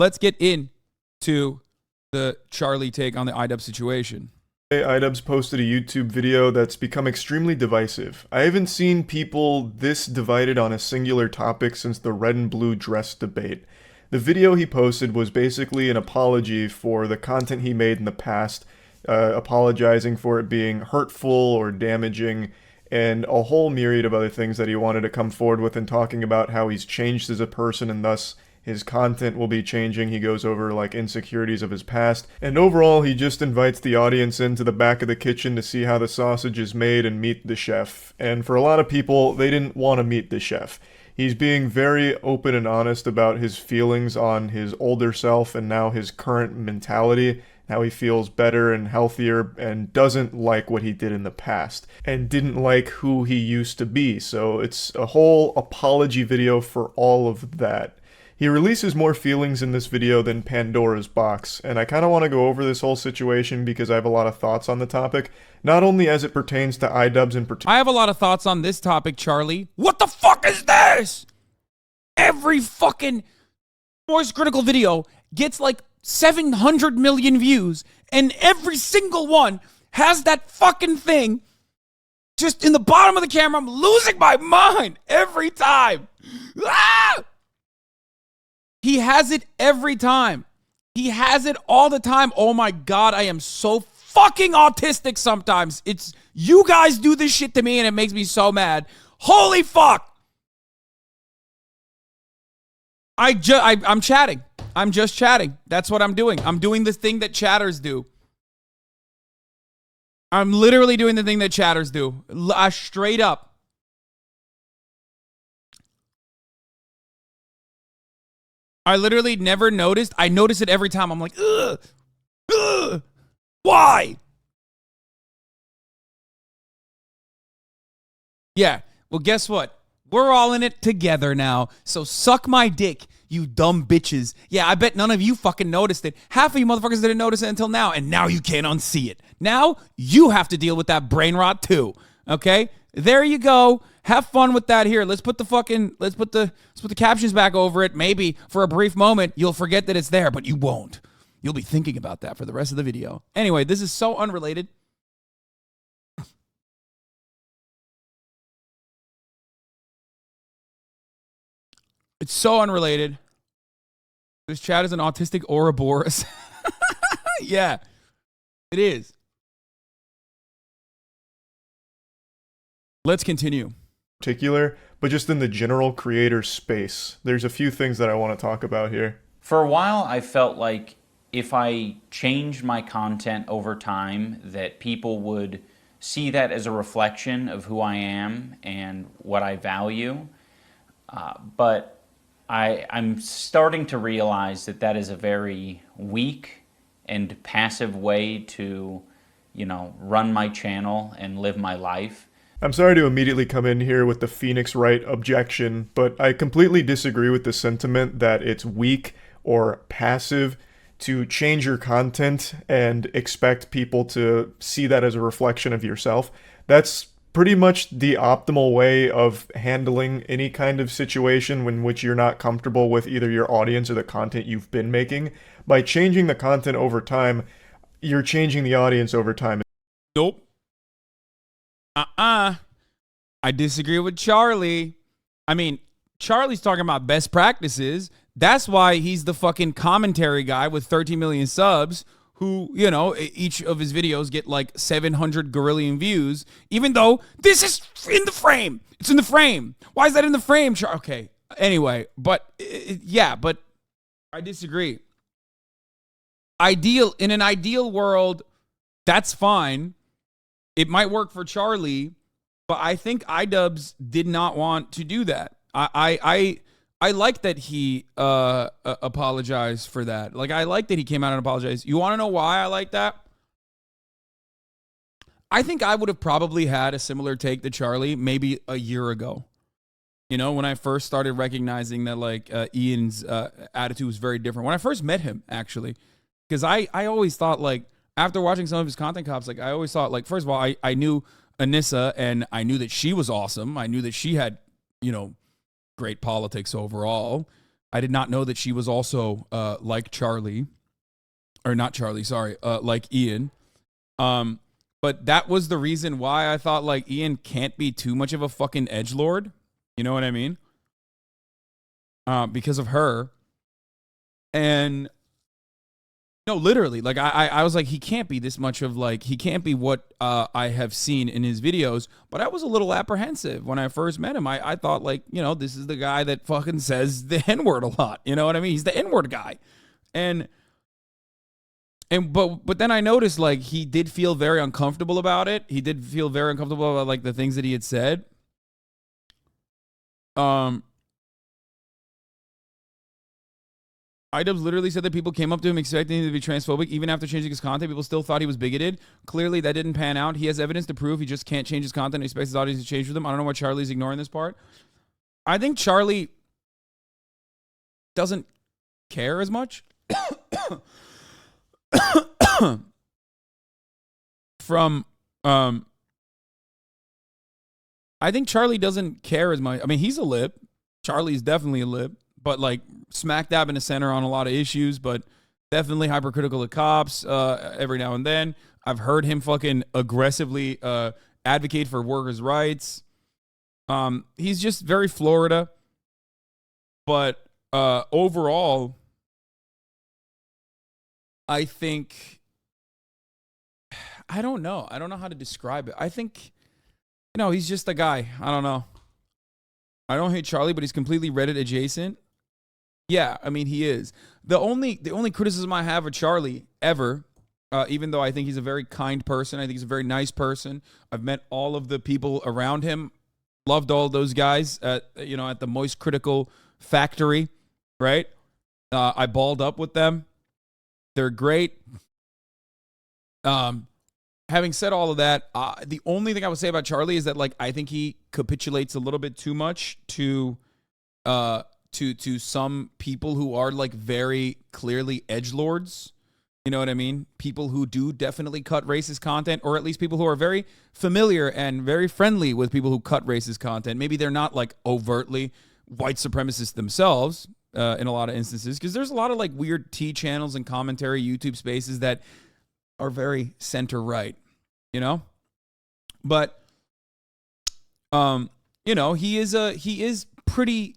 let's get into the Charlie take on the iDubbbz situation. iDubbbz posted a YouTube video that's become extremely divisive. I haven't seen people this divided on a singular topic since the red and blue dress debate. The video he posted was basically an apology for the content he made in the past, apologizing for it being hurtful or damaging, and a whole myriad of other things that he wanted to come forward with, and talking about how he's changed as a person and thus his content will be changing. He goes over like insecurities of his past, and overall he just invites the audience into the back of the kitchen to see how the sausage is made and meet the chef. And for a lot of people, they didn't want to meet the chef. He's being very open and honest about his feelings on his older self and now his current mentality, how he feels better and healthier and doesn't like what he did in the past and didn't like who he used to be. So it's a whole apology video for all of that. He releases more feelings in this video than Pandora's box, and I kind of want to go over this whole situation because I have a lot of thoughts on the topic, not only as it pertains to iDubbbz in particular. I have a lot of thoughts on this topic, Charlie. What the fuck is this? Every fucking moistCr1TiKaL video gets like 700 million views, and every single one has that fucking thing just in the bottom of the camera. I'm losing my mind every time. Ah! He has it every time. He has it all the time. Oh my God, I am so fucking autistic sometimes. It's, you guys do this shit to me and it makes me so mad. Holy fuck. I'm chatting. I'm just chatting. That's what I'm doing. I'm doing this thing that chatters do. I'm literally doing the thing that chatters do. Straight up. I literally never noticed. I notice it every time. I'm like, ugh, ugh, why? Yeah, well, guess what? We're all in it together now. So suck my dick, you dumb bitches. Yeah, I bet none of you fucking noticed it. Half of you motherfuckers didn't notice it until now, and now you can't unsee it. Now you have to deal with that brain rot too. Okay? There you go. Have fun with that. Here, let's put the captions back over it. Maybe for a brief moment you'll forget that it's there, but you won't. You'll be thinking about that for the rest of the video. Anyway, this is so unrelated. It's so unrelated. This chat is an autistic Ouroboros. Yeah, it is. Let's continue. Particular, but just in the general creator space. There's a few things that I want to talk about here. For a while, I felt like if I changed my content over time, that people would see that as a reflection of who I am and what I value. But I'm starting to realize that that is a very weak and passive way to, you know, run my channel and live my life. I'm sorry to immediately come in here with the Phoenix Wright objection, but I completely disagree with the sentiment that it's weak or passive to change your content and expect people to see that as a reflection of yourself. That's pretty much the optimal way of handling any kind of situation in which you're not comfortable with either your audience or the content you've been making. By changing the content over time, you're changing the audience over time. Nope. I disagree with Charlie. I mean, Charlie's talking about best practices. That's why he's the fucking commentary guy with 13 million subs who, you know, each of his videos get like 700 gorillion views, even though this is in the frame. It's in the frame. Why is that in the frame? Okay. Anyway, but yeah, but I disagree. In an ideal world, that's fine. It might work for Charlie, but I think iDubbbz did not want to do that. I like that he apologized for that. Like, I like that he came out and apologized. You want to know why I like that? I think I would have probably had a similar take to Charlie maybe a year ago. You know, when I first started recognizing that, like, Ian's attitude was very different. When I first met him, actually. Because I always thought, like, after watching some of his content cops, like, I always thought, like, first of all, I knew Anissa, and I knew that she was awesome. I knew that she had, you know, great politics overall. I did not know that she was also like Charlie, or not Charlie, sorry, like Ian. But that was the reason why I thought like Ian can't be too much of a fucking edgelord. You know what I mean? Because of her. And no, literally, like I was like, he can't be this much of like, he can't be what I have seen in his videos. But I was a little apprehensive when I first met him. I thought like, you know, this is the guy that fucking says the N-word a lot. You know what I mean? He's the N-word guy. But then I noticed like he did feel very uncomfortable about it. He did feel very uncomfortable about like the things that he had said. iDubbbz literally said that people came up to him expecting him to be transphobic. Even after changing his content, people still thought he was bigoted. Clearly, that didn't pan out. He has evidence to prove he just can't change his content and expects his audience to change with him. I don't know why Charlie's ignoring this part. I think Charlie doesn't care as much. I think Charlie doesn't care as much. I mean, he's a lib. Charlie's definitely a lib. But like smack dab in the center on a lot of issues, but definitely hypercritical of cops every now and then. I've heard him fucking aggressively advocate for workers' rights. He's just very Florida. But overall, I think, I don't know. I don't know how to describe it. I think, you know, he's just a guy. I don't know. I don't hate Charlie, but he's completely Reddit adjacent. Yeah, I mean, he is. The only criticism I have of Charlie ever, even though I think he's a very kind person, I think he's a very nice person. I've met all of the people around him, loved all those guys at the moistCr1TiKaL factory, right? I balled up with them. They're great. Having said all of that, the only thing I would say about Charlie is that like I think he capitulates a little bit too much to some people who are like very clearly edgelords. You know what I mean? People who do definitely cut racist content, or at least people who are very familiar and very friendly with people who cut racist content. Maybe they're not like overtly white supremacists themselves in a lot of instances, because there's a lot of like weird T channels and commentary YouTube spaces that are very center right, you know? But you know, he is a pretty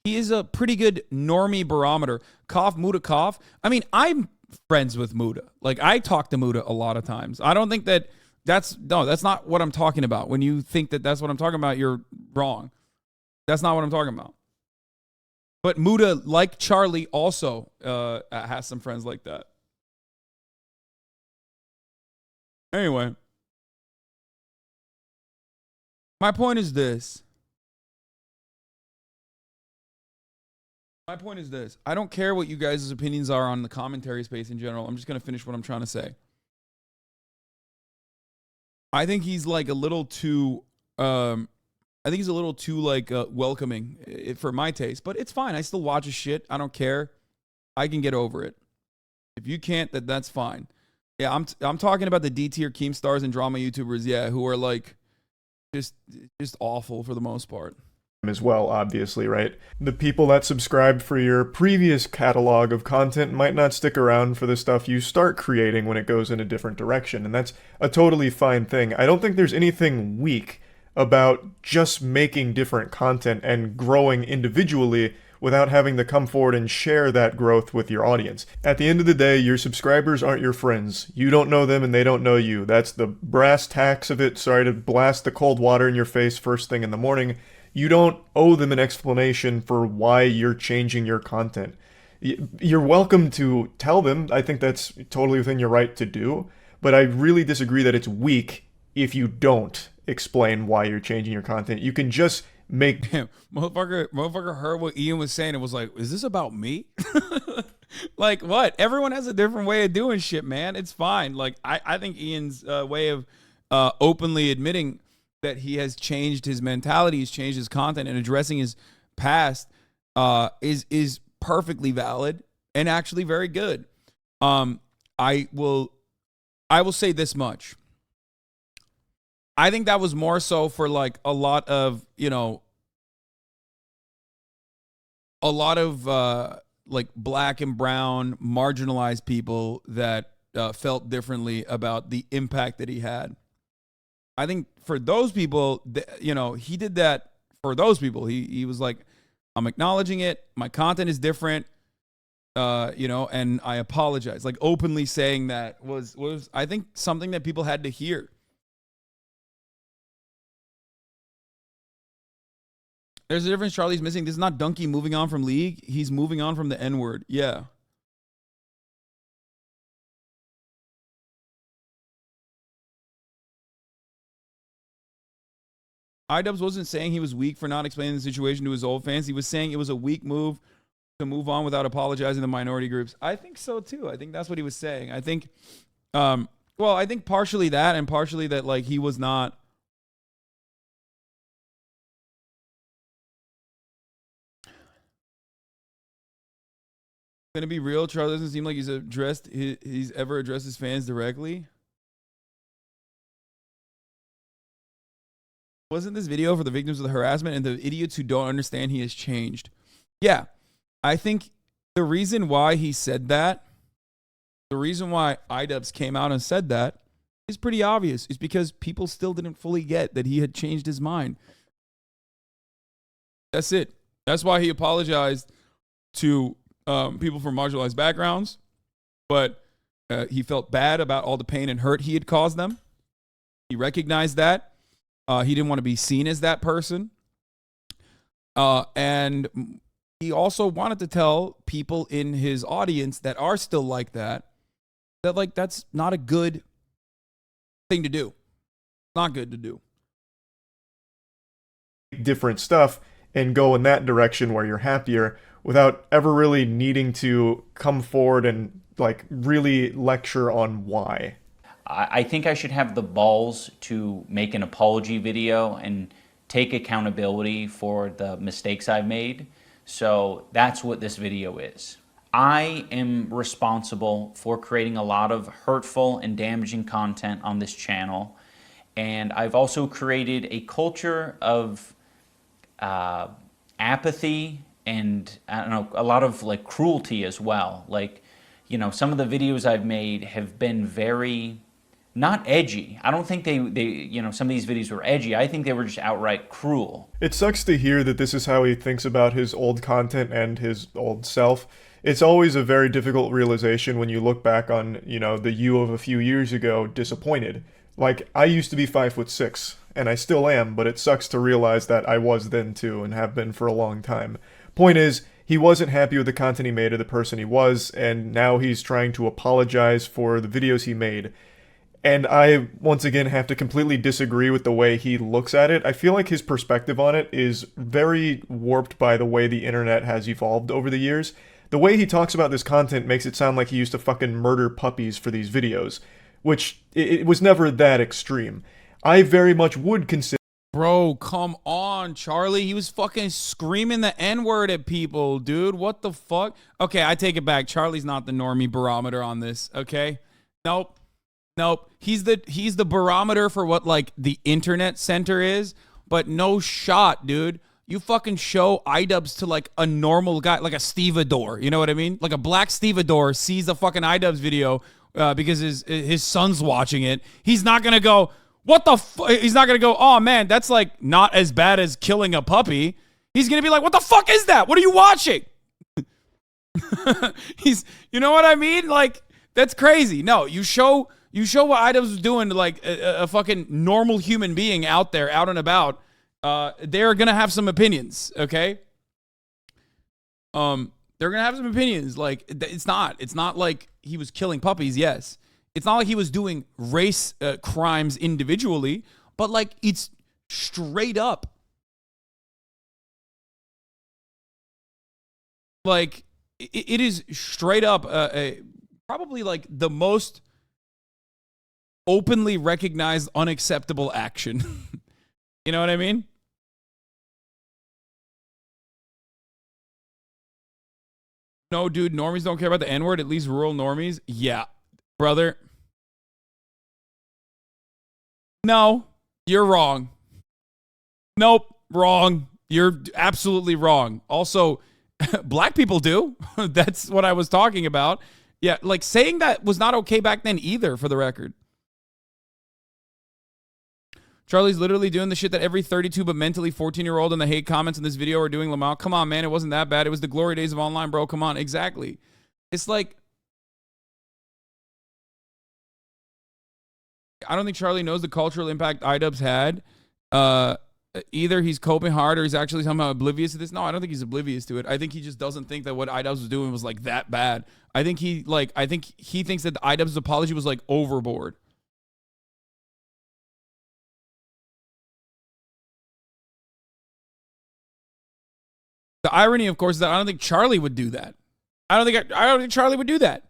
good normie barometer. Cough, Muda cough. I mean, I'm friends with Muda. Like, I talk to Muda a lot of times. I don't think that's not what I'm talking about. When you think that that's what I'm talking about, you're wrong. That's not what I'm talking about. But Muda, like Charlie, also has some friends like that. Anyway, my point is this. I don't care what you guys' opinions are on the commentary space in general. I'm just going to finish what I'm trying to say. I think he's like a little too welcoming for my taste, but it's fine. I still watch his shit. I don't care. I can get over it. If you can't, that's fine. Yeah, I'm talking about the D tier Keemstars and drama YouTubers, yeah, who are like just awful for the most part. As well, obviously, right? The people that subscribed for your previous catalog of content might not stick around for the stuff you start creating when it goes in a different direction, and that's a totally fine thing. I don't think there's anything weak about just making different content and growing individually without having to come forward and share that growth with your audience. At the end of the day, your subscribers aren't your friends. You don't know them and they don't know you. That's the brass tacks of it. Sorry to blast the cold water in your face first thing in the morning. You don't owe them an explanation for why you're changing your content. You're welcome to tell them. I think that's totally within your right to do. But I really disagree that it's weak if you don't explain why you're changing your content. You can just make... Damn, motherfucker heard what Ian was saying and was like, is this about me? Like, what? Everyone has a different way of doing shit, man. It's fine. Like, I think Ian's way of openly admitting that he has changed his mentality, he's changed his content, and addressing his past is perfectly valid and actually very good. I will say this much. I think that was more so for like a lot of, you know, a lot of like black and brown marginalized people that felt differently about the impact that he had. I think for those people, you know, he did that for those people. He was like, I'm acknowledging it. My content is different, you know, and I apologize. Like openly saying that was I think something that people had to hear. There's a difference Charlie's missing. This is not Donkey moving on from League. He's moving on from the N-word. Yeah. iDubbbz wasn't saying he was weak for not explaining the situation to his old fans. He was saying it was a weak move to move on without apologizing to minority groups. I think so too. I think that's what he was saying. I think, well, I think partially that and partially that like he was not. Gonna be real, Charlie doesn't seem like he's ever addressed his fans directly. Wasn't this video for the victims of the harassment and the idiots who don't understand he has changed? Yeah, I think the reason why he said that, the reason why iDubbbz came out and said that is pretty obvious. It's because people still didn't fully get that he had changed his mind. That's it. That's why he apologized to people from marginalized backgrounds, but he felt bad about all the pain and hurt he had caused them. He recognized that. He didn't want to be seen as that person. And he also wanted to tell people in his audience that are still like that, that like that's not a good thing to do. Not good to do. Different stuff and go in that direction where you're happier without ever really needing to come forward and like really lecture on why. I think I should have the balls to make an apology video and take accountability for the mistakes I've made. So that's what this video is. I am responsible for creating a lot of hurtful and damaging content on this channel. And I've also created a culture of apathy and I don't know, a lot of like cruelty as well. Like, you know, some of the videos I've made have been very not edgy. I don't think they you know, some of these videos were edgy. I think they were just outright cruel. It sucks to hear that this is how he thinks about his old content and his old self. It's always a very difficult realization when you look back on, you know, the you of a few years ago disappointed. Like, I used to be 5'6", and I still am, but it sucks to realize that I was then too, and have been for a long time. Point is, he wasn't happy with the content he made or the person he was, and now he's trying to apologize for the videos he made. And I, once again, have to completely disagree with the way he looks at it. I feel like his perspective on it is very warped by the way the internet has evolved over the years. The way he talks about this content makes it sound like he used to fucking murder puppies for these videos, which it was never that extreme. I very much would consider... Bro, come on, Charlie. He was fucking screaming the N-word at people, dude. What the fuck? Okay, I take it back. Charlie's not the normie barometer on this, okay? Nope. He's the barometer for what, like, the internet center is, but no shot, dude. You fucking show iDubbbz to, like, a normal guy, like a stevedore, you know what I mean? Like a black stevedore sees a fucking iDubbbz video because his son's watching it. He's not gonna go, what the he's not gonna go, oh man, that's like not as bad as killing a puppy. He's gonna be like, what the fuck is that? What are you watching? You know what I mean? Like, that's crazy. No, you show what iDubbbz was doing to like a fucking normal human being out there, out and about. They're gonna have some opinions, okay? They're gonna have some opinions. Like, it's not like he was killing puppies. Yes, it's not like he was doing race crimes individually, but like it's straight up. Like it is straight up probably like the most openly recognized unacceptable action. You know what I mean? No, dude, normies don't care about the N-word, at least rural normies. Yeah, brother. No, you're wrong. Nope, wrong. You're absolutely wrong. Also, Black people do. That's what I was talking about. Yeah, like saying that was not okay back then either, for the record. Charlie's literally doing the shit that every 32 but mentally 14-year-old in the hate comments in this video are doing, Lamau. Come on, man. It wasn't that bad. It was the glory days of online, bro. Come on. Exactly. It's like, I don't think Charlie knows the cultural impact iDubbbz had. Either he's coping hard or he's actually somehow oblivious to this. No, I don't think he's oblivious to it. I think he just doesn't think that what iDubbbz was doing was like that bad. I think he thinks that the iDubbbz's apology was like overboard. The irony, of course, is that I don't think Charlie would do that. I don't think Charlie would do that.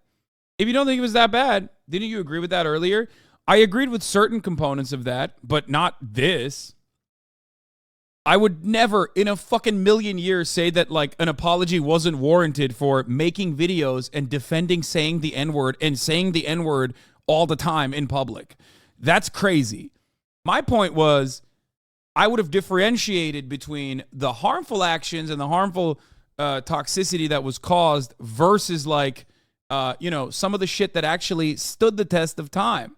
If you don't think it was that bad, didn't you agree with that earlier? I agreed with certain components of that, but not this. I would never in a fucking million years say that like an apology wasn't warranted for making videos and defending saying the N-word and saying the N-word all the time in public. That's crazy. My point was, I would have differentiated between the harmful actions and the harmful toxicity that was caused versus like, some of the shit that actually stood the test of time.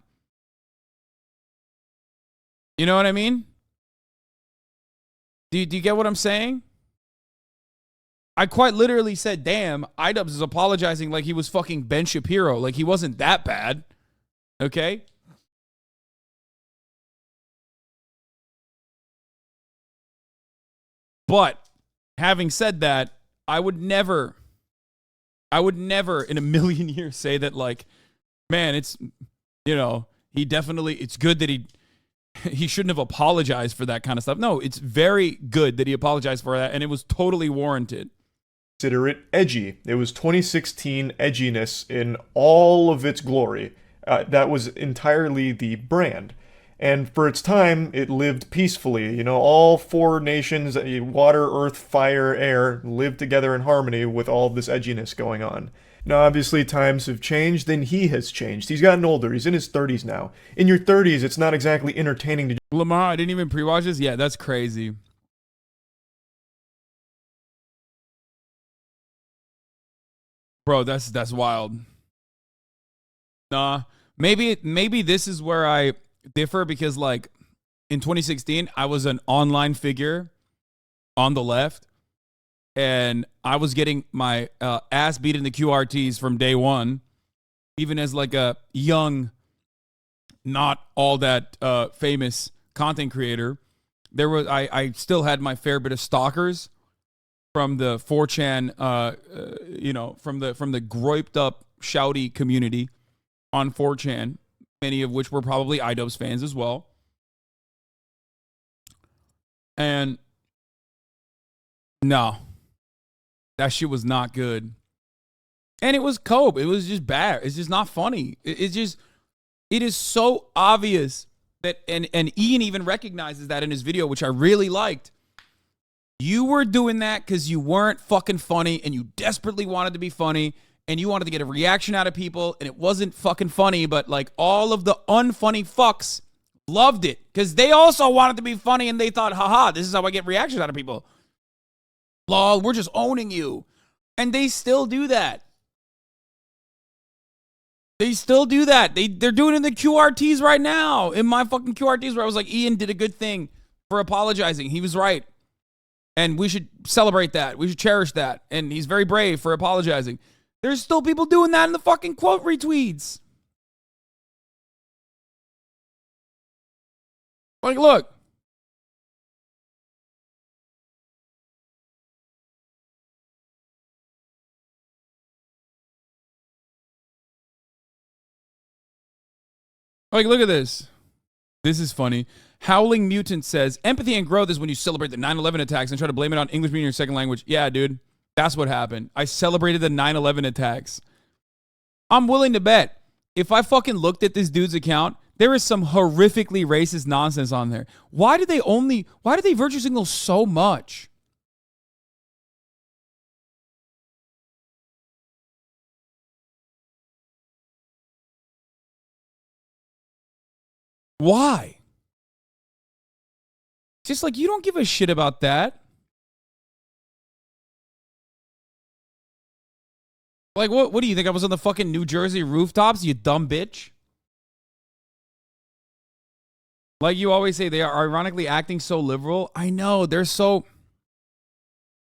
You know what I mean? Do you get what I'm saying? I quite literally said, damn, iDubbbz is apologizing like he was fucking Ben Shapiro. Like he wasn't that bad. Okay? But having said that, I would never in a million years say that like, man, it's, it's good that he shouldn't have apologized for that kind of stuff. No, it's very good that he apologized for that, and it was totally warranted. Consider it edgy. It was 2016 edginess in all of its glory. That was entirely the brand. And for its time, it lived peacefully. All four nations, water, earth, fire, air, lived together in harmony with all this edginess going on. Now, obviously, times have changed, and he has changed. He's gotten older. He's in his 30s now. In your 30s, it's not exactly entertaining to... Lamar, I didn't even pre-watch this? Yeah, that's crazy. Bro, that's wild. Nah, maybe this is where I differ because, like, in 2016, I was an online figure on the left. And I was getting my ass beat in the QRTs from day one, even as like a young, not all that famous content creator. I still had my fair bit of stalkers from the 4chan, from the groiped up shouty community on 4chan, many of which were probably iDubbbz fans as well. And no. That shit was not good. And it was cope. It was just bad. It's just not funny. It is so obvious that, and Ian even recognizes that in his video, which I really liked. You were doing that because you weren't fucking funny and you desperately wanted to be funny and you wanted to get a reaction out of people and it wasn't fucking funny, but like all of the unfunny fucks loved it because they also wanted to be funny and they thought, haha, this is how I get reactions out of people. Lol, we're just owning you. And they still do that. They're doing it in the QRTs right now. In my fucking QRTs where I was like, Ian did a good thing for apologizing. He was right. And we should celebrate that. We should cherish that. And he's very brave for apologizing. There's still people doing that in the fucking quote retweets. Like, look. Like, look at this. This is funny. Howling Mutant says, empathy and growth is when you celebrate the 9/11 attacks and try to blame it on English being your second language. Yeah, dude. That's what happened. I celebrated the 9/11 attacks. I'm willing to bet if I fucking looked at this dude's account, there is some horrifically racist nonsense on there. Why do they virtue signal so much? Why? Just like, you don't give a shit about that. Like, what do you think? I was on the fucking New Jersey rooftops, you dumb bitch? Like you always say, they are ironically acting so liberal. I know, they're so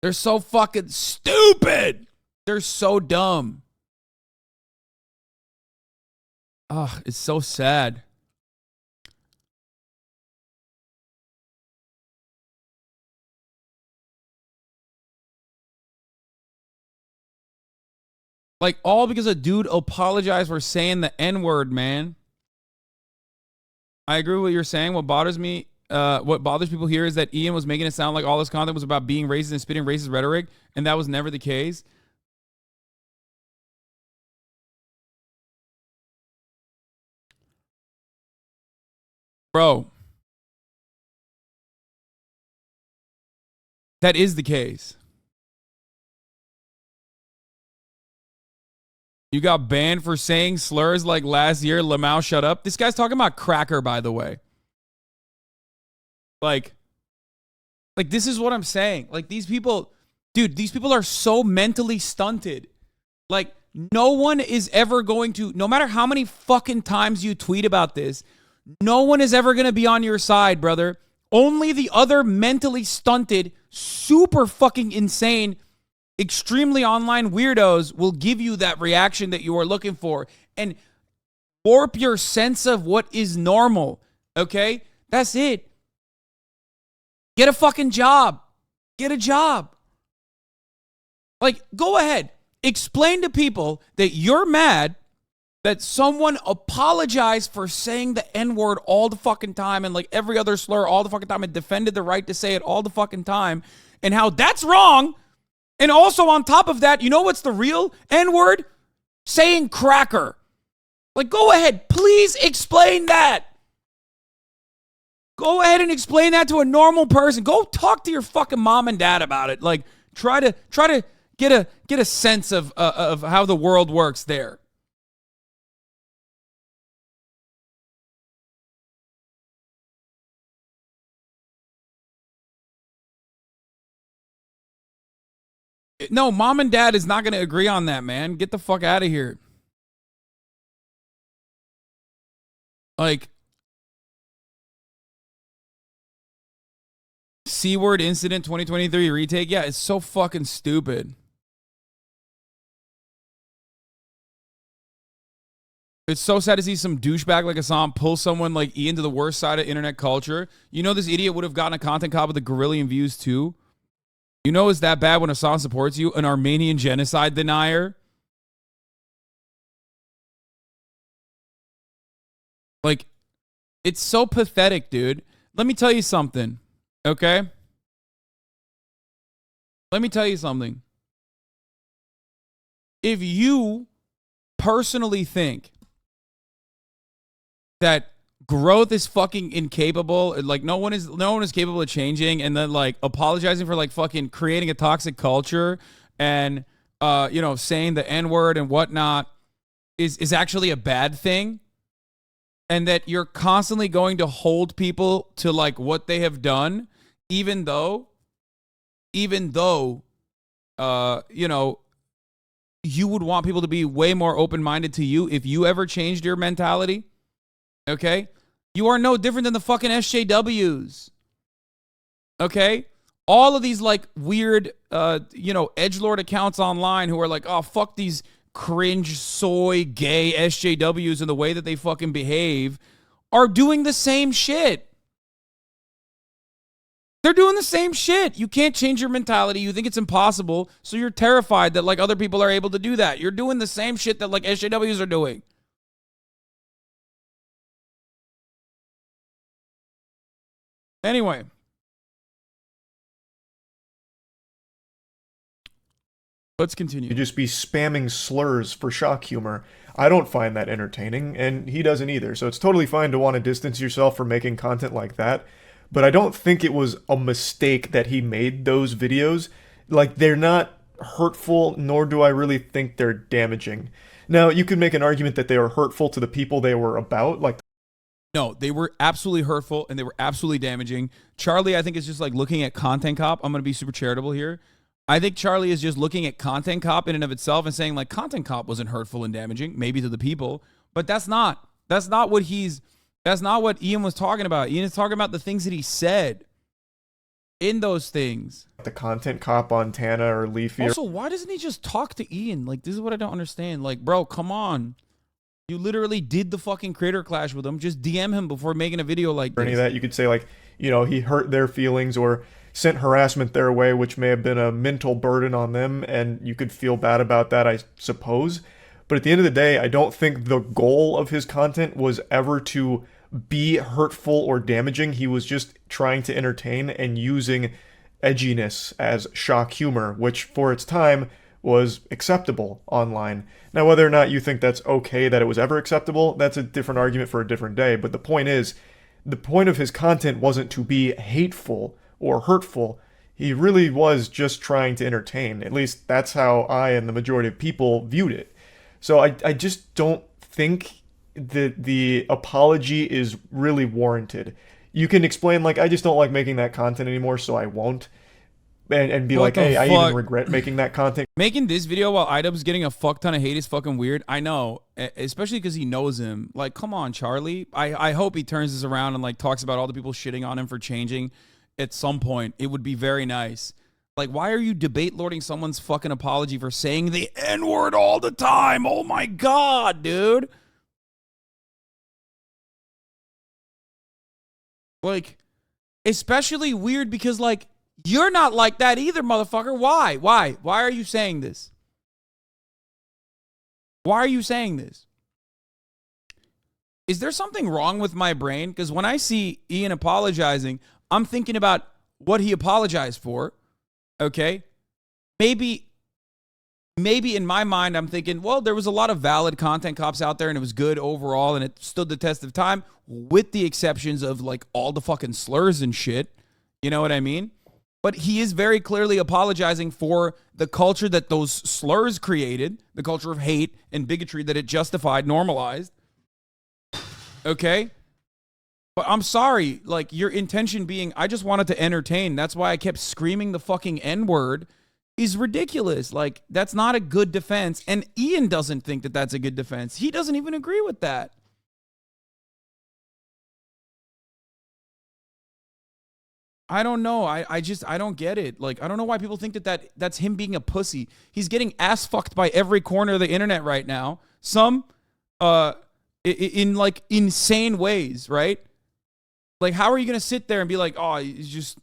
fucking stupid. They're so dumb. Ugh, it's so sad. Like, all because a dude apologized for saying the N-word, man. I agree with what you're saying. What bothers people here is that Ian was making it sound like all this content was about being racist and spitting racist rhetoric, and that was never the case. Bro, that is the case. You got banned for saying slurs like last year. Lamau, shut up. This guy's talking about cracker, by the way. Like, this is what I'm saying. Like, these people, dude, these people are so mentally stunted. Like, no one is ever going to, no matter how many fucking times you tweet about this, no one is ever going to be on your side, brother. Only the other mentally stunted, super fucking insane, extremely online weirdos will give you that reaction that you are looking for and warp your sense of what is normal. Okay? That's it. Get a fucking job. Get a job. Like, go ahead. Explain to people that you're mad that someone apologized for saying the N-word all the fucking time and like every other slur all the fucking time and defended the right to say it all the fucking time and how that's wrong. And also on top of that, you know what's the real N-word? Saying cracker. Like, go ahead. Please explain that. Go ahead and explain that to a normal person. Go talk to your fucking mom and dad about it. Like, try to get a sense of how the world works there. No, mom and dad is not going to agree on that, man. Get the fuck out of here. Like, C-word incident 2023 retake. Yeah, it's so fucking stupid. It's so sad to see some douchebag like Hasan pull someone like Ian to the worst side of internet culture. You know this idiot would have gotten a content cop with a gorillion views too. You know it's that bad when Hasan supports you, an Armenian genocide denier. Like, it's so pathetic, dude. Let me tell you something, okay? Let me tell you something. If you personally think that growth is fucking incapable, like no one is capable of changing, and then like apologizing for like fucking creating a toxic culture and saying the N-word and whatnot is actually a bad thing, and that you're constantly going to hold people to like what they have done, even though you would want people to be way more open-minded to you if you ever changed your mentality. Okay? You are no different than the fucking SJWs. Okay? All of these like weird, edgelord accounts online who are like, oh, fuck these cringe, soy, gay SJWs and the way that they fucking behave are doing the same shit. They're doing the same shit. You can't change your mentality. You think it's impossible, so you're terrified that like other people are able to do that. You're doing the same shit that like SJWs are doing. Anyway. Let's continue. You just be spamming slurs for shock humor. I don't find that entertaining, and he doesn't either. So it's totally fine to want to distance yourself from making content like that. But I don't think it was a mistake that he made those videos. Like, they're not hurtful, nor do I really think they're damaging. Now, you could make an argument that they are hurtful to the people they were about. Like, no, they were absolutely hurtful, and they were absolutely damaging. Charlie, I think, is just like looking at Content Cop. I'm going to be super charitable here. I think Charlie is just looking at Content Cop in and of itself and saying, like, Content Cop wasn't hurtful and damaging, maybe to the people, but that's not what Ian was talking about. Ian is talking about the things that he said in those things. The Content Cop on Tana or Leafy. Also, why doesn't he just talk to Ian? Like, this is what I don't understand. Like, bro, come on. You literally did the fucking creator clash with him. Just DM him before making a video like this. Or any of that. You could say, like, you know, he hurt their feelings or sent harassment their way, which may have been a mental burden on them, and you could feel bad about that, I suppose. But at the end of the day, I don't think the goal of his content was ever to be hurtful or damaging. He was just trying to entertain and using edginess as shock humor, which for its time was acceptable online. Now, whether or not you think that's okay that it was ever acceptable, that's a different argument for a different day. But the point is, the point of his content wasn't to be hateful or hurtful. He really was just trying to entertain. At least that's how I and the majority of people viewed it. So I just don't think that the apology is really warranted. You can explain, like, I just don't like making that content anymore, so I won't. And be like, hey, I even regret making that content. Making this video while iDubbbz's getting a fuck ton of hate is fucking weird. I know, especially because he knows him. Like, come on, Charlie. I hope he turns this around and, like, talks about all the people shitting on him for changing at some point. It would be very nice. Like, why are you debate lording someone's fucking apology for saying the N-word all the time? Oh my God, dude. Like, especially weird because, like, you're not like that either, motherfucker. Why? Why are you saying this? Why are you saying this? Is there something wrong with my brain? Because when I see Ian apologizing, I'm thinking about what he apologized for. Okay? Maybe in my mind, I'm thinking, well, there was a lot of valid content cops out there and it was good overall and it stood the test of time with the exceptions of, like, all the fucking slurs and shit. You know what I mean? But he is very clearly apologizing for the culture that those slurs created, the culture of hate and bigotry that it justified, normalized. Okay? But I'm sorry, like, your intention being, I just wanted to entertain. That's why I kept screaming the fucking N-word is ridiculous. Like, that's not a good defense. And Ian doesn't think that that's a good defense. He doesn't even agree with that. I don't know. I don't get it. Like, I don't know why people think that's him being a pussy. He's getting ass fucked by every corner of the internet right now. Some, in like insane ways, right? Like, how are you gonna sit there and be like, oh, it's just,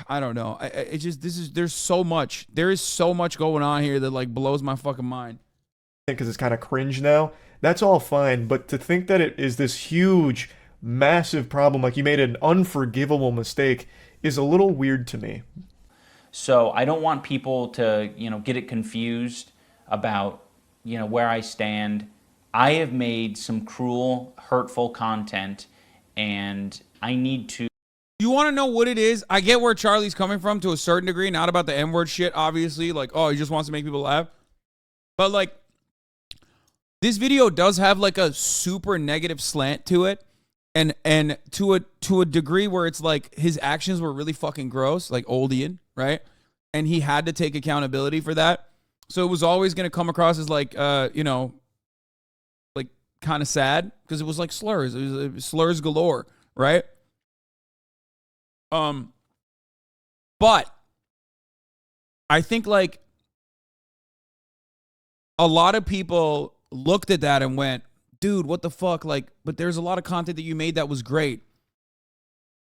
I don't know. There is so much going on here that, like, blows my fucking mind. Because it's kind of cringe now. That's all fine, but to think that it is this huge, massive problem, like you made an unforgivable mistake, is a little weird to me. So I don't want people to, get it confused about, where I stand. I have made some cruel, hurtful content, and I need to. You want to know what it is? I get where Charlie's coming from to a certain degree, not about the N-word shit, obviously. Like, oh, he just wants to make people laugh. But, like, this video does have, like, a super negative slant to it. And to a degree where it's like his actions were really fucking gross, like old Ian, right? And he had to take accountability for that. So it was always going to come across as like, like kind of sad because it was like slurs. It was slurs galore, right? But I think, like, a lot of people looked at that and went, dude, what the fuck? Like, but there's a lot of content that you made that was great.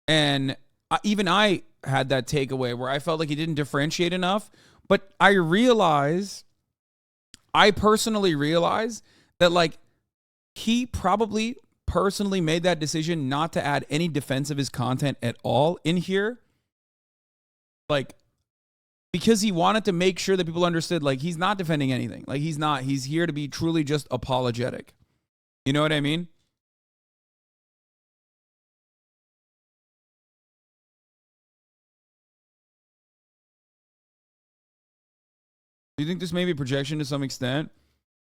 And even I had that takeaway where I felt like he didn't differentiate enough. But I personally realize that, like, he probably personally made that decision not to add any defense of his content at all in here. Like, because he wanted to make sure that people understood, like, he's not defending anything. Like, he's here to be truly just apologetic. You know what I mean? Do you think this may be projection to some extent?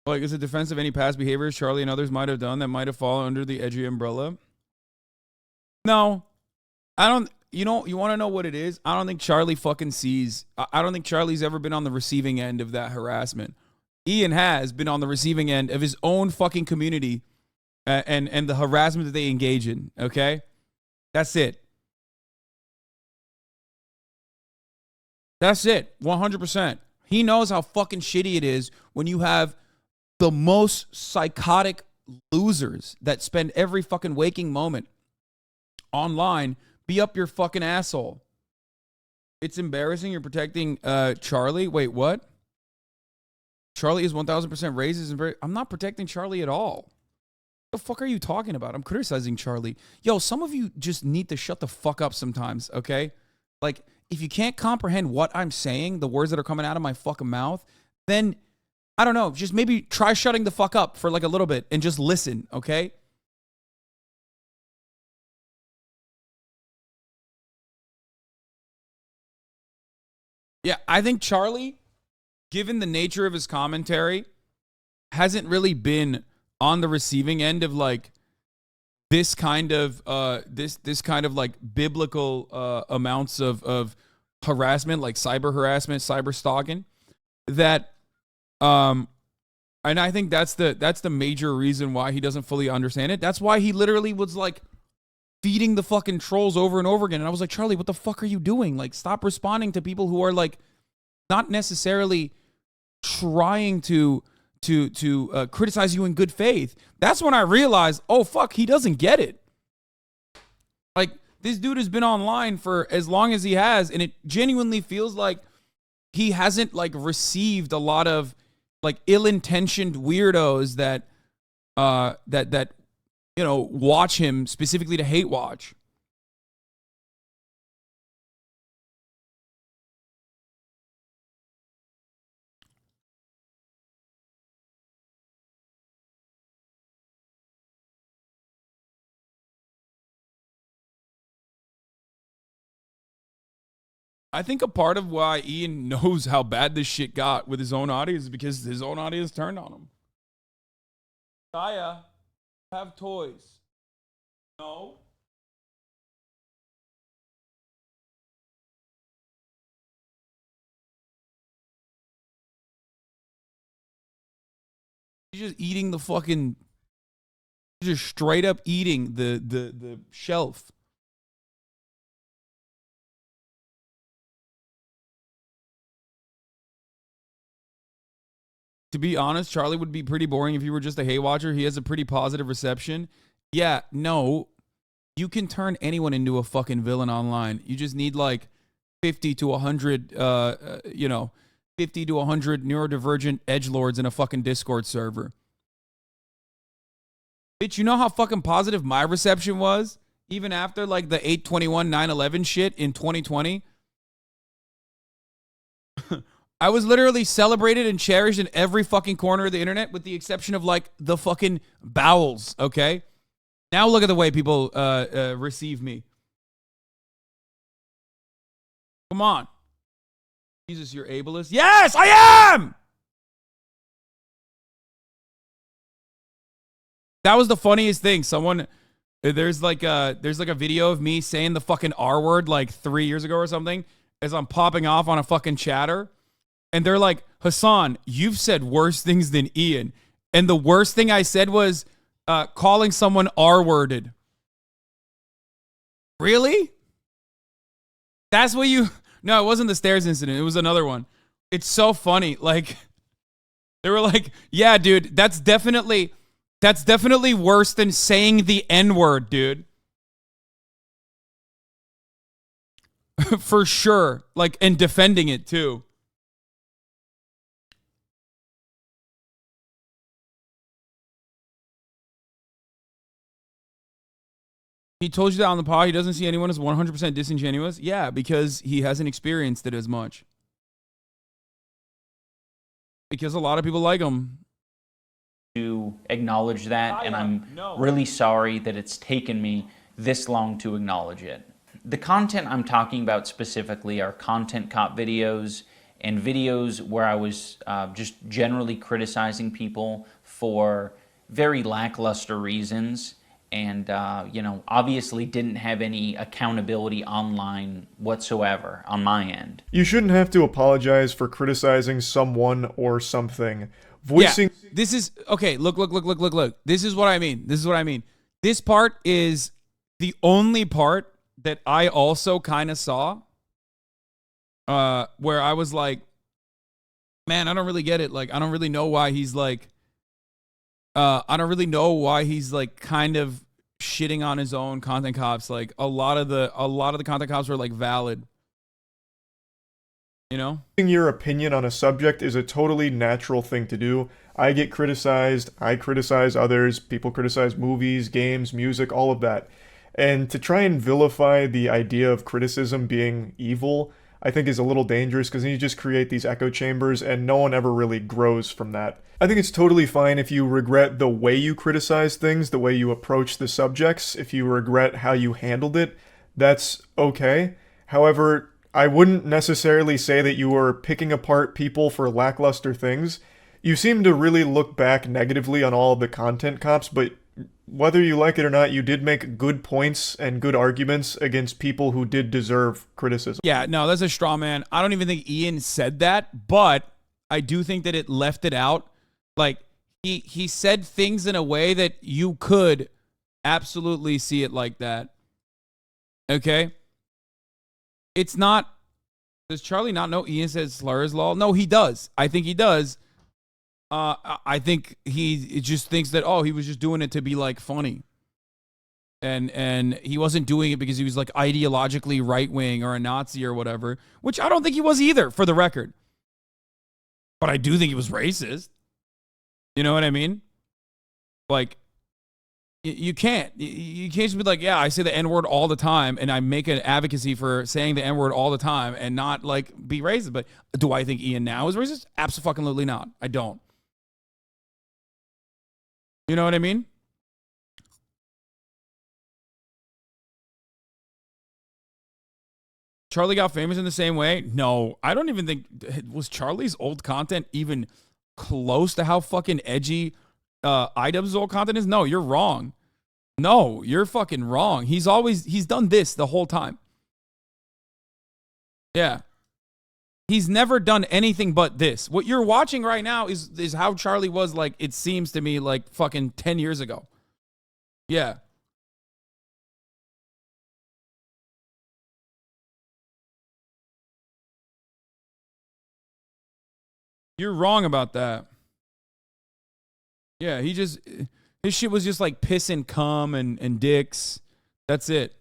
Like, is it defense of any past behaviors Charlie and others might have done that might have fallen under the edgy umbrella? No, I don't. you know, you want to know what it is? I don't think Charlie fucking sees. I don't think Charlie's ever been on the receiving end of that harassment. Ian has been on the receiving end of his own fucking community and the harassment that they engage in. Okay, that's it. That's it. 100%. He knows how fucking shitty it is when you have the most psychotic losers that spend every fucking waking moment online be up your fucking asshole. It's embarrassing. You're protecting Charlie. Wait, what? Charlie is 1,000% raises and very. I'm not protecting Charlie at all. What the fuck are you talking about? I'm criticizing Charlie. Yo, some of you just need to shut the fuck up sometimes, okay? Like, if you can't comprehend what I'm saying, the words that are coming out of my fucking mouth, then I don't know, just maybe try shutting the fuck up for like a little bit and just listen, okay? Yeah, I think Charlie, given the nature of his commentary, hasn't really been on the receiving end of like this kind of this kind of like biblical amounts of harassment, like cyber harassment, cyber stalking. That and I think that's the major reason why he doesn't fully understand it. That's why he literally was like feeding the fucking trolls over and over again. And I was like, Charlie, what the fuck are you doing? Like, stop responding to people who are like not necessarily trying to criticize you in good faith. That's when I realized, oh fuck, he doesn't get it. Like, this dude has been online for as long as he has, and it genuinely feels like he hasn't like received a lot of like ill-intentioned weirdos that you know, watch him specifically to hate watch. I think a part of why Ian knows how bad this shit got with his own audience is because his own audience turned on him. Kaya, have toys. No. He's just eating the fucking, just straight up eating the shelf. To be honest, Charlie would be pretty boring if you were just a hate watcher. He has a pretty positive reception. Yeah, no, you can turn anyone into a fucking villain online. You just need like 50 to 100, you know, 50 to 100 neurodivergent edgelords in a fucking Discord server. Bitch, you know how fucking positive my reception was? Even after like the 8/21 9/11 shit in 2020? I was literally celebrated and cherished in every fucking corner of the internet with the exception of like the fucking bowels, okay? Now look at the way people receive me. Come on. Jesus, you're ableist? Yes, I am! That was the funniest thing. Someone, there's like a video of me saying the fucking R word like 3 years ago or something as I'm popping off on a fucking chatter. And they're like, Hasan, you've said worse things than Ian. And the worst thing I said was calling someone R-worded. Really? That's what you... No, it wasn't the stairs incident. It was another one. It's so funny. Like, they were like, yeah, dude, that's definitely worse than saying the N-word, dude. For sure. Like, and defending it, too. He told you that on the pod. He doesn't see anyone as 100% disingenuous. Yeah, because he hasn't experienced it as much. Because a lot of people like him. To acknowledge that, and I'm really sorry that it's taken me this long to acknowledge it. The content I'm talking about specifically are content cop videos and videos where I was just generally criticizing people for very lackluster reasons. and you know, obviously didn't have any accountability online whatsoever on my end. You shouldn't have to apologize for criticizing someone or something. Voicing this is okay. Look. This is what I mean. This part is the only part that I also kind of saw, where I was like, man, I don't really get it. Like, I don't really know why he's like, kind of shitting on his own content cops. Like, a lot of the content cops were like valid. You know? Your opinion on a subject is a totally natural thing to do. I get criticized, I criticize others, people criticize movies, games, music, all of that. And to try and vilify the idea of criticism being evil, I think is a little dangerous, because then you just create these echo chambers and no one ever really grows from that. I think it's totally fine if you regret the way you criticize things, the way you approach the subjects. If you regret how you handled it, that's okay. However, I wouldn't necessarily say that you were picking apart people for lackluster things. You seem to really look back negatively on all of the content cops, but whether you like it or not, you did make good points and good arguments against people who did deserve criticism. Yeah, no, that's a straw man. I don't even think Ian said that, but I do think that it left it out. Like, he said things in a way that you could absolutely see it like that. Okay? It's not... Does Charlie not know Ian says slur is law? No, he does. I think he does. I think he just thinks that, oh, he was just doing it to be, like, funny. And he wasn't doing it because he was, like, ideologically right-wing or a Nazi or whatever, which I don't think he was either, for the record. But I do think he was racist. You know what I mean? Like, you can't just be like, yeah, I say the N-word all the time, and I make an advocacy for saying the N-word all the time and not, like, be racist. But do I think Ian now is racist? Absolutely not. I don't. You know what I mean? Charlie got famous in the same way? No, I don't even think... Was Charlie's old content even close to how fucking edgy iDubbbz's old content is? No, you're wrong. No, you're fucking wrong. He's done this the whole time. Yeah. He's never done anything but this. What you're watching right now is how Charlie was, like, it seems to me, like, fucking 10 years ago. Yeah. You're wrong about that. Yeah, his shit was just like piss and cum and dicks. That's it.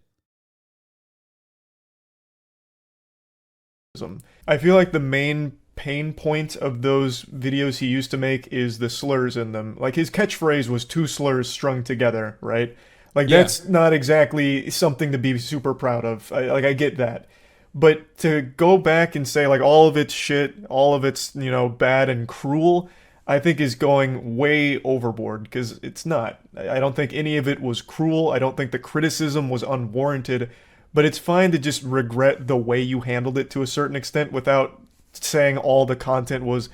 I feel like the main pain point of those videos he used to make is the slurs in them. Like, his catchphrase was 2 slurs strung together, right? Like, that's not exactly something to be super proud of. I get that. But to go back and say, like, all of it's shit, all of it's, you know, bad and cruel, I think is going way overboard, because it's not. I don't think any of it was cruel. I don't think the criticism was unwarranted. But it's fine to just regret the way you handled it to a certain extent without saying all the content was...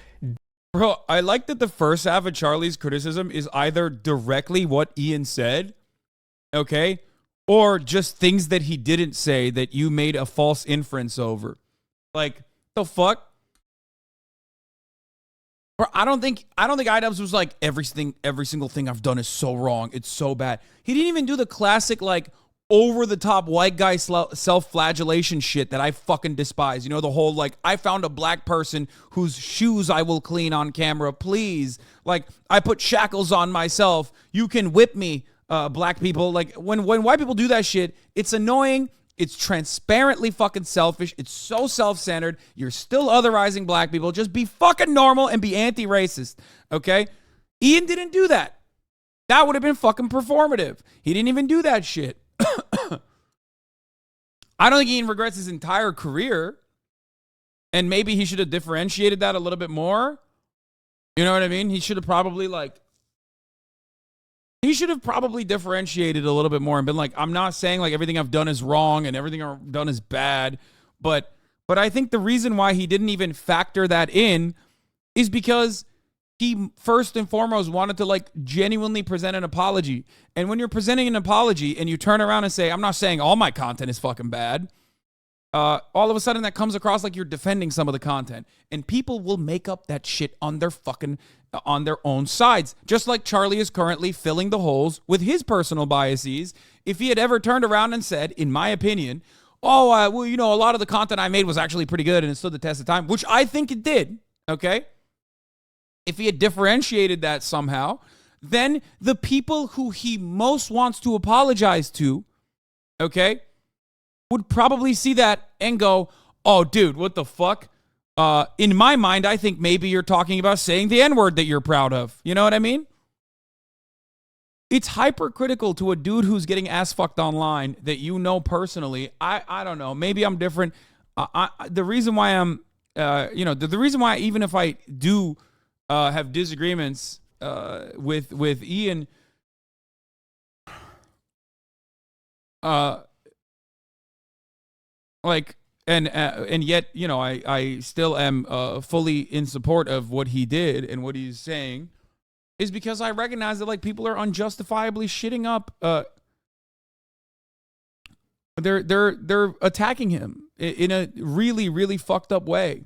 Bro, I like that the first half of Charlie's criticism is either directly what Ian said, okay, or just things that he didn't say that you made a false inference over. Like, the fuck? Bro, I don't think iDubbbz was like, every single thing I've done is so wrong. It's so bad. He didn't even do the classic, like, over-the-top white guy self-flagellation shit that I fucking despise. You know, the whole, like, I found a black person whose shoes I will clean on camera, please. Like, I put shackles on myself. You can whip me, black people. Like, when white people do that shit, it's annoying. It's transparently fucking selfish. It's so self-centered. You're still otherizing black people. Just be fucking normal and be anti-racist, okay? Ian didn't do that. That would have been fucking performative. He didn't even do that shit. I don't think Ian regrets his entire career, and maybe he should have differentiated that a little bit more. You know what I mean? He should have probably differentiated a little bit more and been like, I'm not saying like everything I've done is wrong and everything I've done is bad, but I think the reason why he didn't even factor that in is because he first and foremost wanted to like genuinely present an apology. And when you're presenting an apology and you turn around and say, I'm not saying all my content is fucking bad, all of a sudden that comes across like you're defending some of the content. And people will make up that shit on their own sides. Just like Charlie is currently filling the holes with his personal biases. If he had ever turned around and said, in my opinion, oh, well, you know, a lot of the content I made was actually pretty good and it stood the test of time, which I think it did, okay? If he had differentiated that somehow, then the people who he most wants to apologize to, okay, would probably see that and go, oh, dude, what the fuck? In my mind, I think maybe you're talking about saying the N-word that you're proud of. You know what I mean? It's hypercritical to a dude who's getting ass fucked online that you know personally. I don't know. Maybe I'm different. The reason why I'm, the reason why even if I do have disagreements with Ian, and yet, you know, I still am fully in support of what he did and what he's saying, is because I recognize that like people are unjustifiably shitting up. They're attacking him in a really, really fucked up way.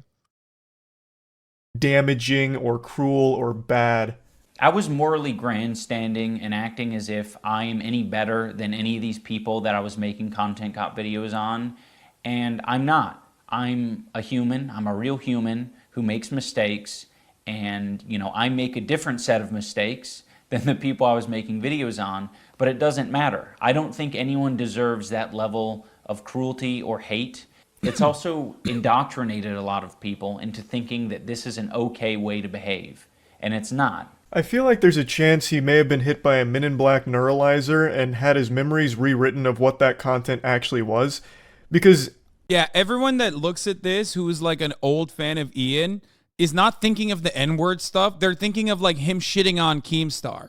Damaging or cruel or bad. I was morally grandstanding and acting as if I am any better than any of these people that I was making content cop videos on. And I'm not. I'm a human. I'm a real human who makes mistakes. And, you know, I make a different set of mistakes than the people I was making videos on. But it doesn't matter. I don't think anyone deserves that level of cruelty or hate. It's also indoctrinated a lot of people into thinking that this is an okay way to behave. And it's not. I feel like there's a chance he may have been hit by a Men in Black neuralizer and had his memories rewritten of what that content actually was. Because yeah, everyone that looks at this who is like an old fan of Ian is not thinking of the N-word stuff. They're thinking of like him shitting on Keemstar,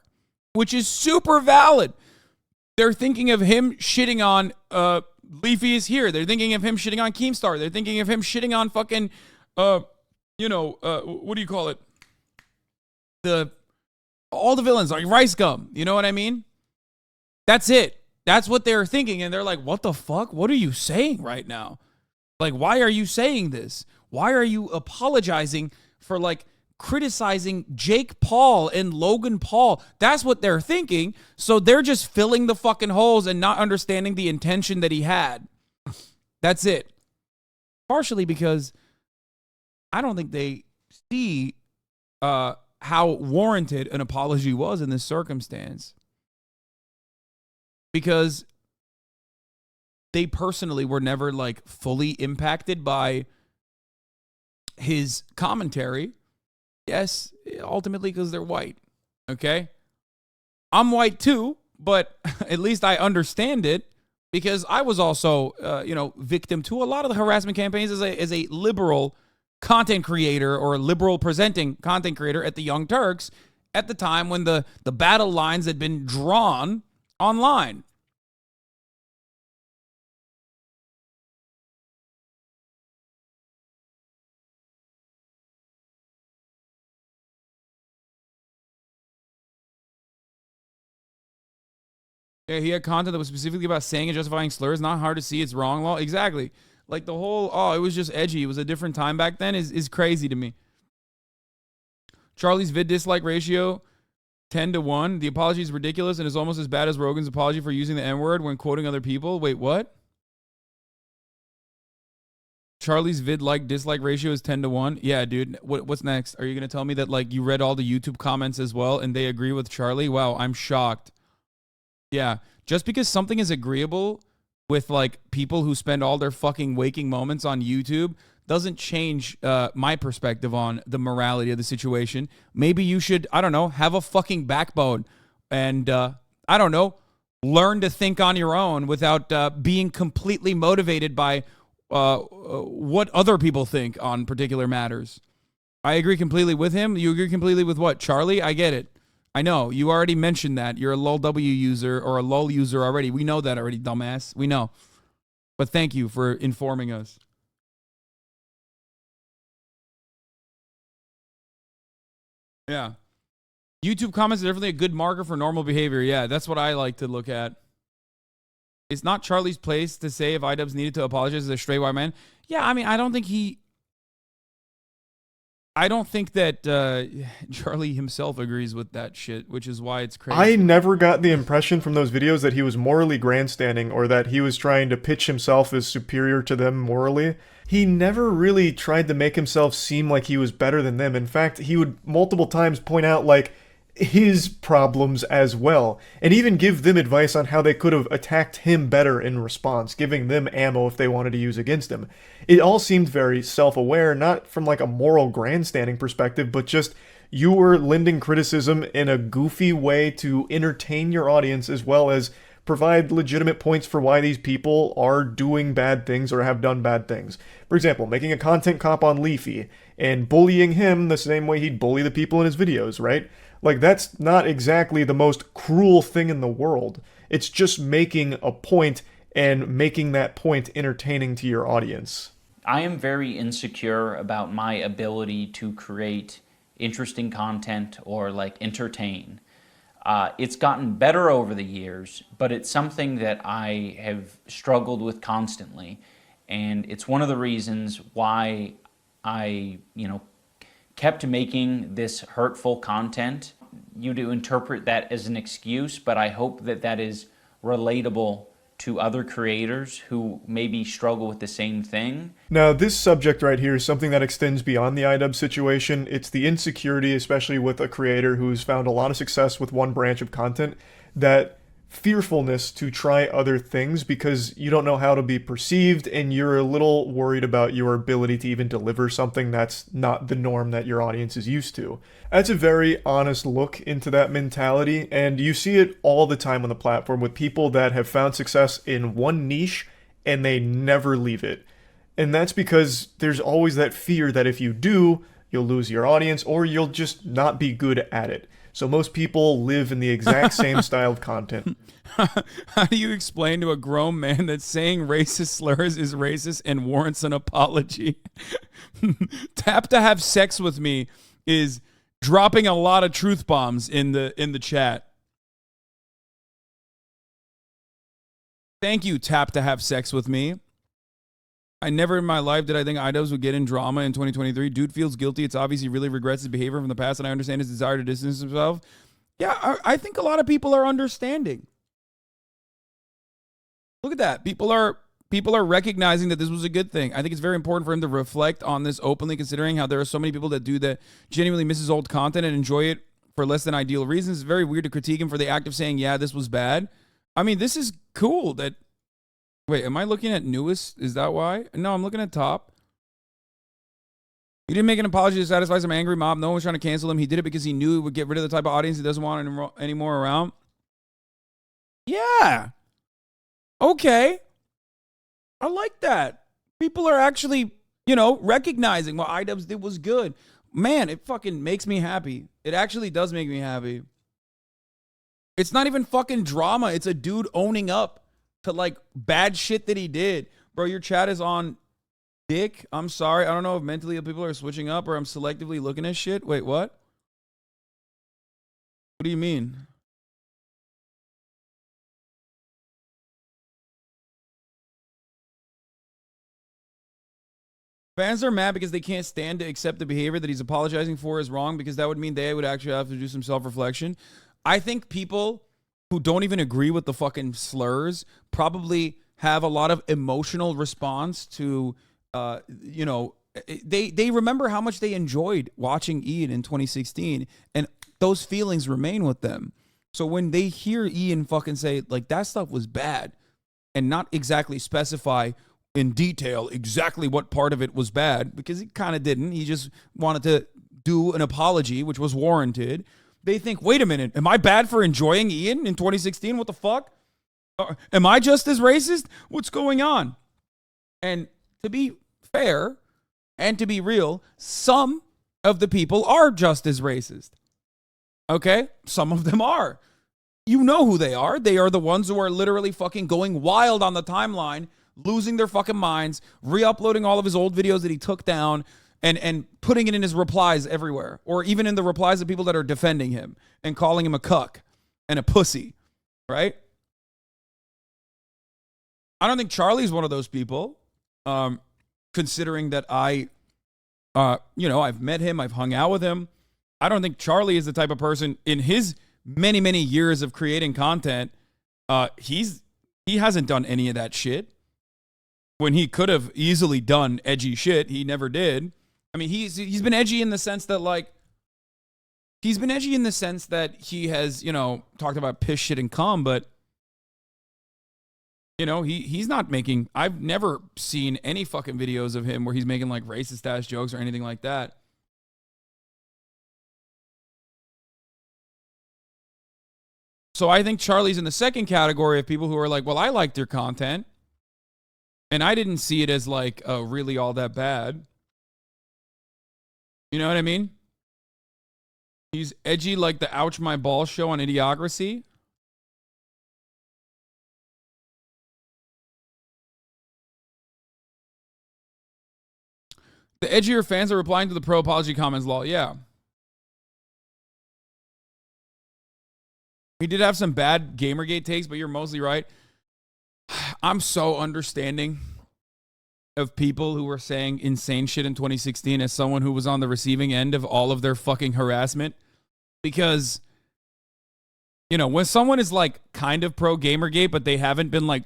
which is super valid. They're thinking of him shitting on Leafy is here. They're thinking of him shitting on Keemstar. They're thinking of him shitting on fucking what do you call it? All the villains, like Rice Gum. You know what I mean? That's it. That's what they're thinking. And they're like, what the fuck? What are you saying right now? Like, why are you saying this? Why are you apologizing for like criticizing Jake Paul and Logan Paul? That's what they're thinking. So they're just filling the fucking holes and not understanding the intention that he had. That's it. Partially because I don't think they see how warranted an apology was in this circumstance. Because they personally were never like fully impacted by his commentary. Yes, ultimately because they're white. Okay? I'm white too, but at least I understand it because I was also, victim to a lot of the harassment campaigns as a liberal content creator or a liberal presenting content creator at the Young Turks at the time when the battle lines had been drawn online. Yeah, he had content that was specifically about saying and justifying slurs. Not hard to see it's wrong law. Exactly. Like the whole, it was just edgy. It was a different time back then is crazy to me. Charlie's vid dislike ratio, 10-1. The apology is ridiculous and is almost as bad as Rogan's apology for using the N-word when quoting other people. Wait, what? Charlie's vid like dislike ratio is 10-1. Yeah, dude. What's next? Are you going to tell me that like you read all the YouTube comments as well and they agree with Charlie? Wow, I'm shocked. Yeah, just because something is agreeable with like people who spend all their fucking waking moments on YouTube doesn't change my perspective on the morality of the situation. Maybe you should, I don't know, have a fucking backbone and, I don't know, learn to think on your own without being completely motivated by what other people think on particular matters. I agree completely with him. You agree completely with what? Charlie? I get it. I know. You already mentioned that. You're a LOLW user or a LOL user already. We know that already, dumbass. We know. But thank you for informing us. Yeah. YouTube comments are definitely a good marker for normal behavior. Yeah, that's what I like to look at. It's not Charlie's place to say if iDubbbz needed to apologize as a straight white man. Yeah, I mean, I don't think that Charlie himself agrees with that shit, which is why it's crazy. I never got the impression from those videos that he was morally grandstanding or that he was trying to pitch himself as superior to them morally. He never really tried to make himself seem like he was better than them. In fact, he would multiple times point out, like, his problems as well, and even give them advice on how they could have attacked him better in response, giving them ammo if they wanted to use against him. It all seemed very self-aware, not from like a moral grandstanding perspective, but just you were lending criticism in a goofy way to entertain your audience as well as provide legitimate points for why these people are doing bad things or have done bad things. For example, making a content comp on Leafy and bullying him the same way he'd bully the people in his videos, right? Like, that's not exactly the most cruel thing in the world. It's just making a point and making that point entertaining to your audience. I am very insecure about my ability to create interesting content or like entertain. It's gotten better over the years, but it's something that I have struggled with constantly. And it's one of the reasons why I, kept making this hurtful content. You do interpret that as an excuse, but I hope that that is relatable to other creators who maybe struggle with the same thing. Now, this subject right here is something that extends beyond the iDubbbz situation. It's the insecurity, especially with a creator who's found a lot of success with one branch of content, that fearfulness to try other things because you don't know how to be perceived and you're a little worried about your ability to even deliver something that's not the norm that your audience is used to. That's a very honest look into that mentality, and you see it all the time on the platform with people that have found success in one niche and they never leave it. And that's because there's always that fear that if you do, you'll lose your audience or you'll just not be good at it. So most people live in the exact same style of content. How do you explain to a grown man that saying racist slurs is racist and warrants an apology? Tap to have sex with me is dropping a lot of truth bombs in the chat. Thank you, Tap to have sex with me. I never in my life did I think iDubbbz would get in drama in 2023. Dude feels guilty. It's obvious he really regrets his behavior from the past, and I understand his desire to distance himself. Yeah, I think a lot of people are understanding. Look at that. People are recognizing that this was a good thing. I think it's very important for him to reflect on this openly, considering how there are so many people that do that genuinely misses old content and enjoy it for less than ideal reasons. It's very weird to critique him for the act of saying, yeah, this was bad. I mean, this is cool that... Wait, am I looking at newest? Is that why? No, I'm looking at top. He didn't make an apology to satisfy some angry mob. No one was trying to cancel him. He did it because he knew it would get rid of the type of audience he doesn't want anymore around. Yeah. Okay. I like that. People are actually, recognizing what iDubbbz did was good. Man, it fucking makes me happy. It actually does make me happy. It's not even fucking drama. It's a dude owning up to like bad shit that he did. Bro, your chat is on dick. I'm sorry. I don't know if mentally people are switching up or I'm selectively looking at shit. Wait, what? What do you mean? Fans are mad because they can't stand to accept the behavior that he's apologizing for is wrong, because that would mean they would actually have to do some self-reflection. I think people who don't even agree with the fucking slurs probably have a lot of emotional response to, they remember how much they enjoyed watching Ian in 2016, and those feelings remain with them. So when they hear Ian fucking say, like, that stuff was bad, and not exactly specify in detail exactly what part of it was bad, because he kind of didn't. He just wanted to do an apology, which was warranted. They think, wait a minute, am I bad for enjoying Ian in 2016? What the fuck? Am I just as racist? What's going on? And to be fair and to be real, some of the people are just as racist. Okay? Some of them are. You know who they are. They are the ones who are literally fucking going wild on the timeline, losing their fucking minds, re-uploading all of his old videos that he took down, and putting it in his replies everywhere, or even in the replies of people that are defending him and calling him a cuck and a pussy, right? I don't think Charlie's one of those people, considering that I've met him, I've hung out with him. I don't think Charlie is the type of person in his many, many years of creating content. He hasn't done any of that shit. When he could have easily done edgy shit, he never did. I mean, he's been edgy in the sense that, like, he has, talked about piss, shit, and cum, but, he's not making, I've never seen any fucking videos of him where he's making, like, racist-ass jokes or anything like that. So I think Charlie's in the second category of people who are like, well, I liked your content, and I didn't see it as, like, really all that bad. You know what I mean? He's edgy like the Ouch My Balls show on Idiocracy. The edgier fans are replying to the pro apology comments, lol. Yeah. He did have some bad Gamergate takes, but you're mostly right. I'm so understanding of people who were saying insane shit in 2016 as someone who was on the receiving end of all of their fucking harassment. Because, when someone is like kind of pro Gamergate, but they haven't been like,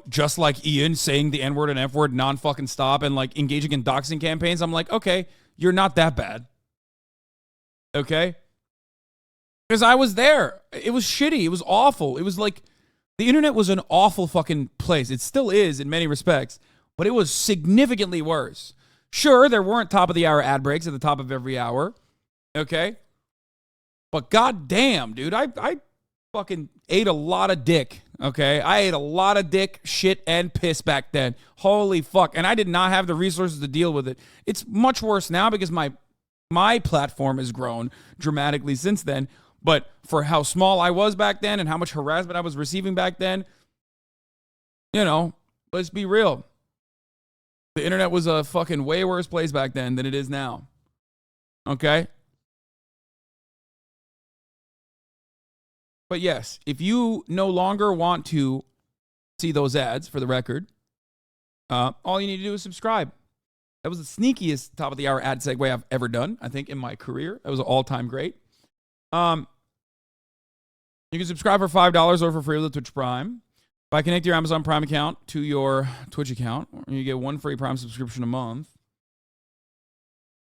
just like Ian saying the N-word and F-word non-fucking stop and like engaging in doxing campaigns, I'm like, okay, you're not that bad. Okay? Because I was there. It was shitty. It was awful. It was like, the internet was an awful fucking place. It still is in many respects. But it was significantly worse. Sure, there weren't top of the hour ad breaks at the top of every hour. Okay? But goddamn, dude, I fucking ate a lot of dick. Okay? I ate a lot of dick, shit, and piss back then. Holy fuck. And I did not have the resources to deal with it. It's much worse now because my platform has grown dramatically since then. But for how small I was back then and how much harassment I was receiving back then, let's be real. The internet was a fucking way worse place back then than it is now. Okay? But yes, if you no longer want to see those ads, for the record, all you need to do is subscribe. That was the sneakiest top of the hour ad segue I've ever done, I think, in my career. That was an all-time great. You can subscribe for $5 or for free with the Twitch Prime. By connecting your Amazon Prime account to your Twitch account, you get one free Prime subscription a month.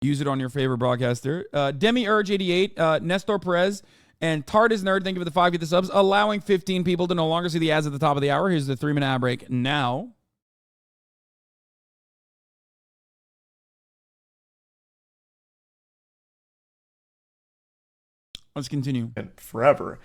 Use it on your favorite broadcaster. Demi Urge 88, Nestor Perez, and Tardis Nerd, thank you for the 5 get the subs, allowing 15 people to no longer see the ads at the top of the hour. Here's the 3-minute ad break now. Let's continue. And forever.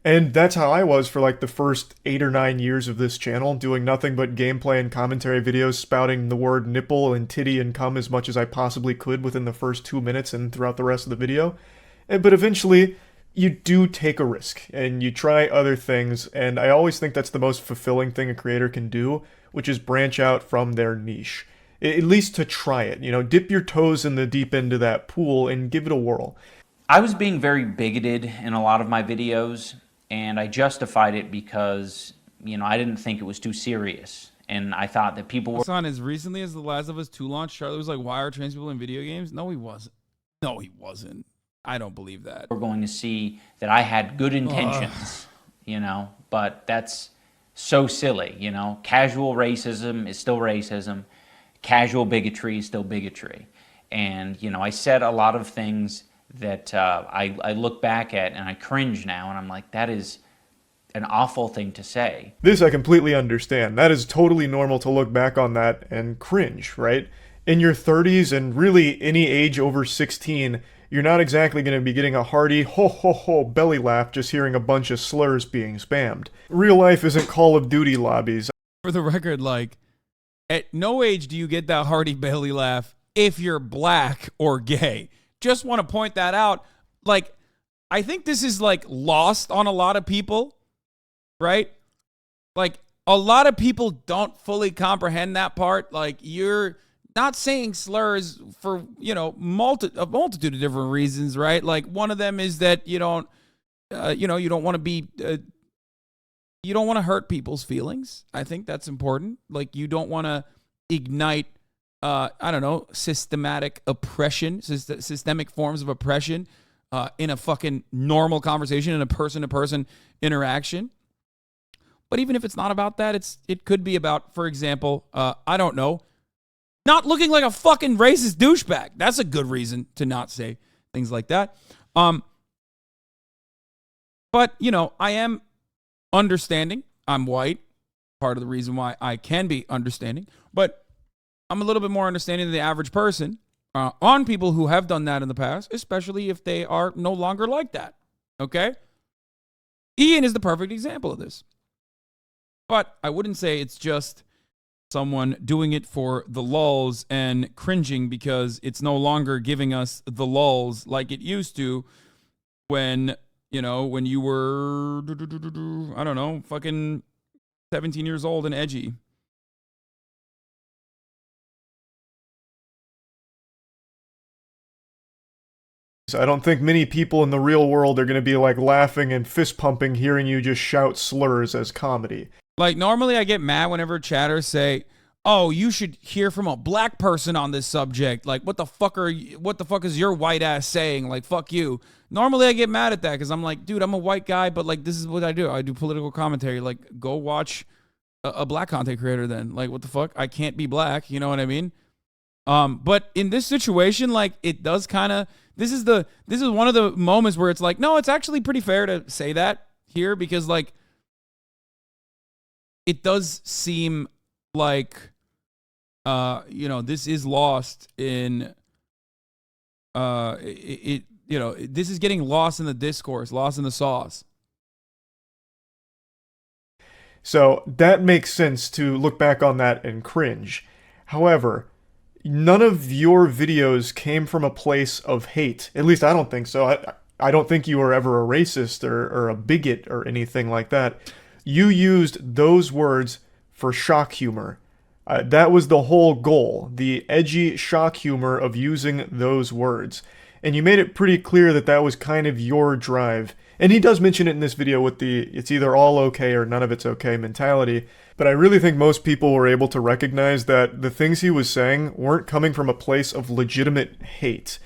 And that's how I was for like the first 8 or 9 years of this channel, doing nothing but gameplay and commentary videos, spouting the word nipple and titty and cum as much as I possibly could within the first 2 minutes and throughout the rest of the video. But eventually, you do take a risk, and you try other things, and I always think that's the most fulfilling thing a creator can do, which is branch out from their niche. At least to try it, dip your toes in the deep end of that pool and give it a whirl. I was being very bigoted in a lot of my videos, and I justified it because, I didn't think it was too serious. And I thought that people were... Son, as recently as The Last of Us 2 launch, Charlie was like, why are trans people in video games? No, he wasn't. No, he wasn't. I don't believe that. We're going to see that I had good intentions, but that's so silly, Casual racism is still racism. Casual bigotry is still bigotry. And, I said a lot of things that I look back at and I cringe now, and I'm like, that is an awful thing to say. This I completely understand. That is totally normal to look back on that and cringe, right? In your 30s and really any age over 16, you're not exactly going to be getting a hearty ho ho ho belly laugh just hearing a bunch of slurs being spammed. Real life isn't Call of Duty lobbies. For the record, like, at no age do you get that hearty belly laugh if you're black or gay. Just want to point that out. Like, I think this is like lost on a lot of people, right? Like, a lot of people don't fully comprehend that part. Like, you're not saying slurs for, you know, a multitude of different reasons, right? Like one of them is that you don't want to be, you don't want to hurt people's feelings. I think that's important. Like you don't want to ignite, systematic oppression, systemic forms of oppression in a fucking normal conversation, in a person-to-person interaction. But even if it's not about that, it could be about, for example, I don't know, not looking like a fucking racist douchebag. That's a good reason to not say things like that. But, you know, I am understanding. I'm white. Part of the reason why I can be understanding. But I'm a little bit more understanding than the average person on people who have done that in the past, especially if they are no longer like that. Okay? Ian is the perfect example of this. But I wouldn't say it's just someone doing it for the lulz and cringing because it's no longer giving us the lulz like it used to when, you know, when you were, I don't know, fucking 17 years old and edgy. I don't think many people in the real world are going to be like laughing and fist pumping hearing you just shout slurs as comedy. Like normally I get mad whenever chatters say, "Oh, you should hear from a black person on this subject." Like, what the fuck is your white ass saying? Like, fuck you. Normally I get mad at that because I'm like, dude, I'm a white guy, but like this is what I do. I do political commentary. Like, go watch a black content creator then. Like, what the fuck? I can't be black. You know what I mean? But in this situation, like it does kind of, this is one of the moments where it's like, no, it's actually pretty fair to say that here because like it does seem like, you know, this is lost in, you know, this is getting lost in the discourse, lost in the sauce. So that makes sense to look back on that and cringe. However, none of your videos came from a place of hate. At least I don't think so. I don't think you were ever a racist or a bigot or anything like that. You used those words for shock humor. That was the whole goal, the edgy shock humor of using those words. And you made it pretty clear that that was kind of your drive. And he does mention it in this video with the it's either all okay or none of it's okay mentality. But I really think most people were able to recognize that the things he was saying weren't coming from a place of legitimate hate.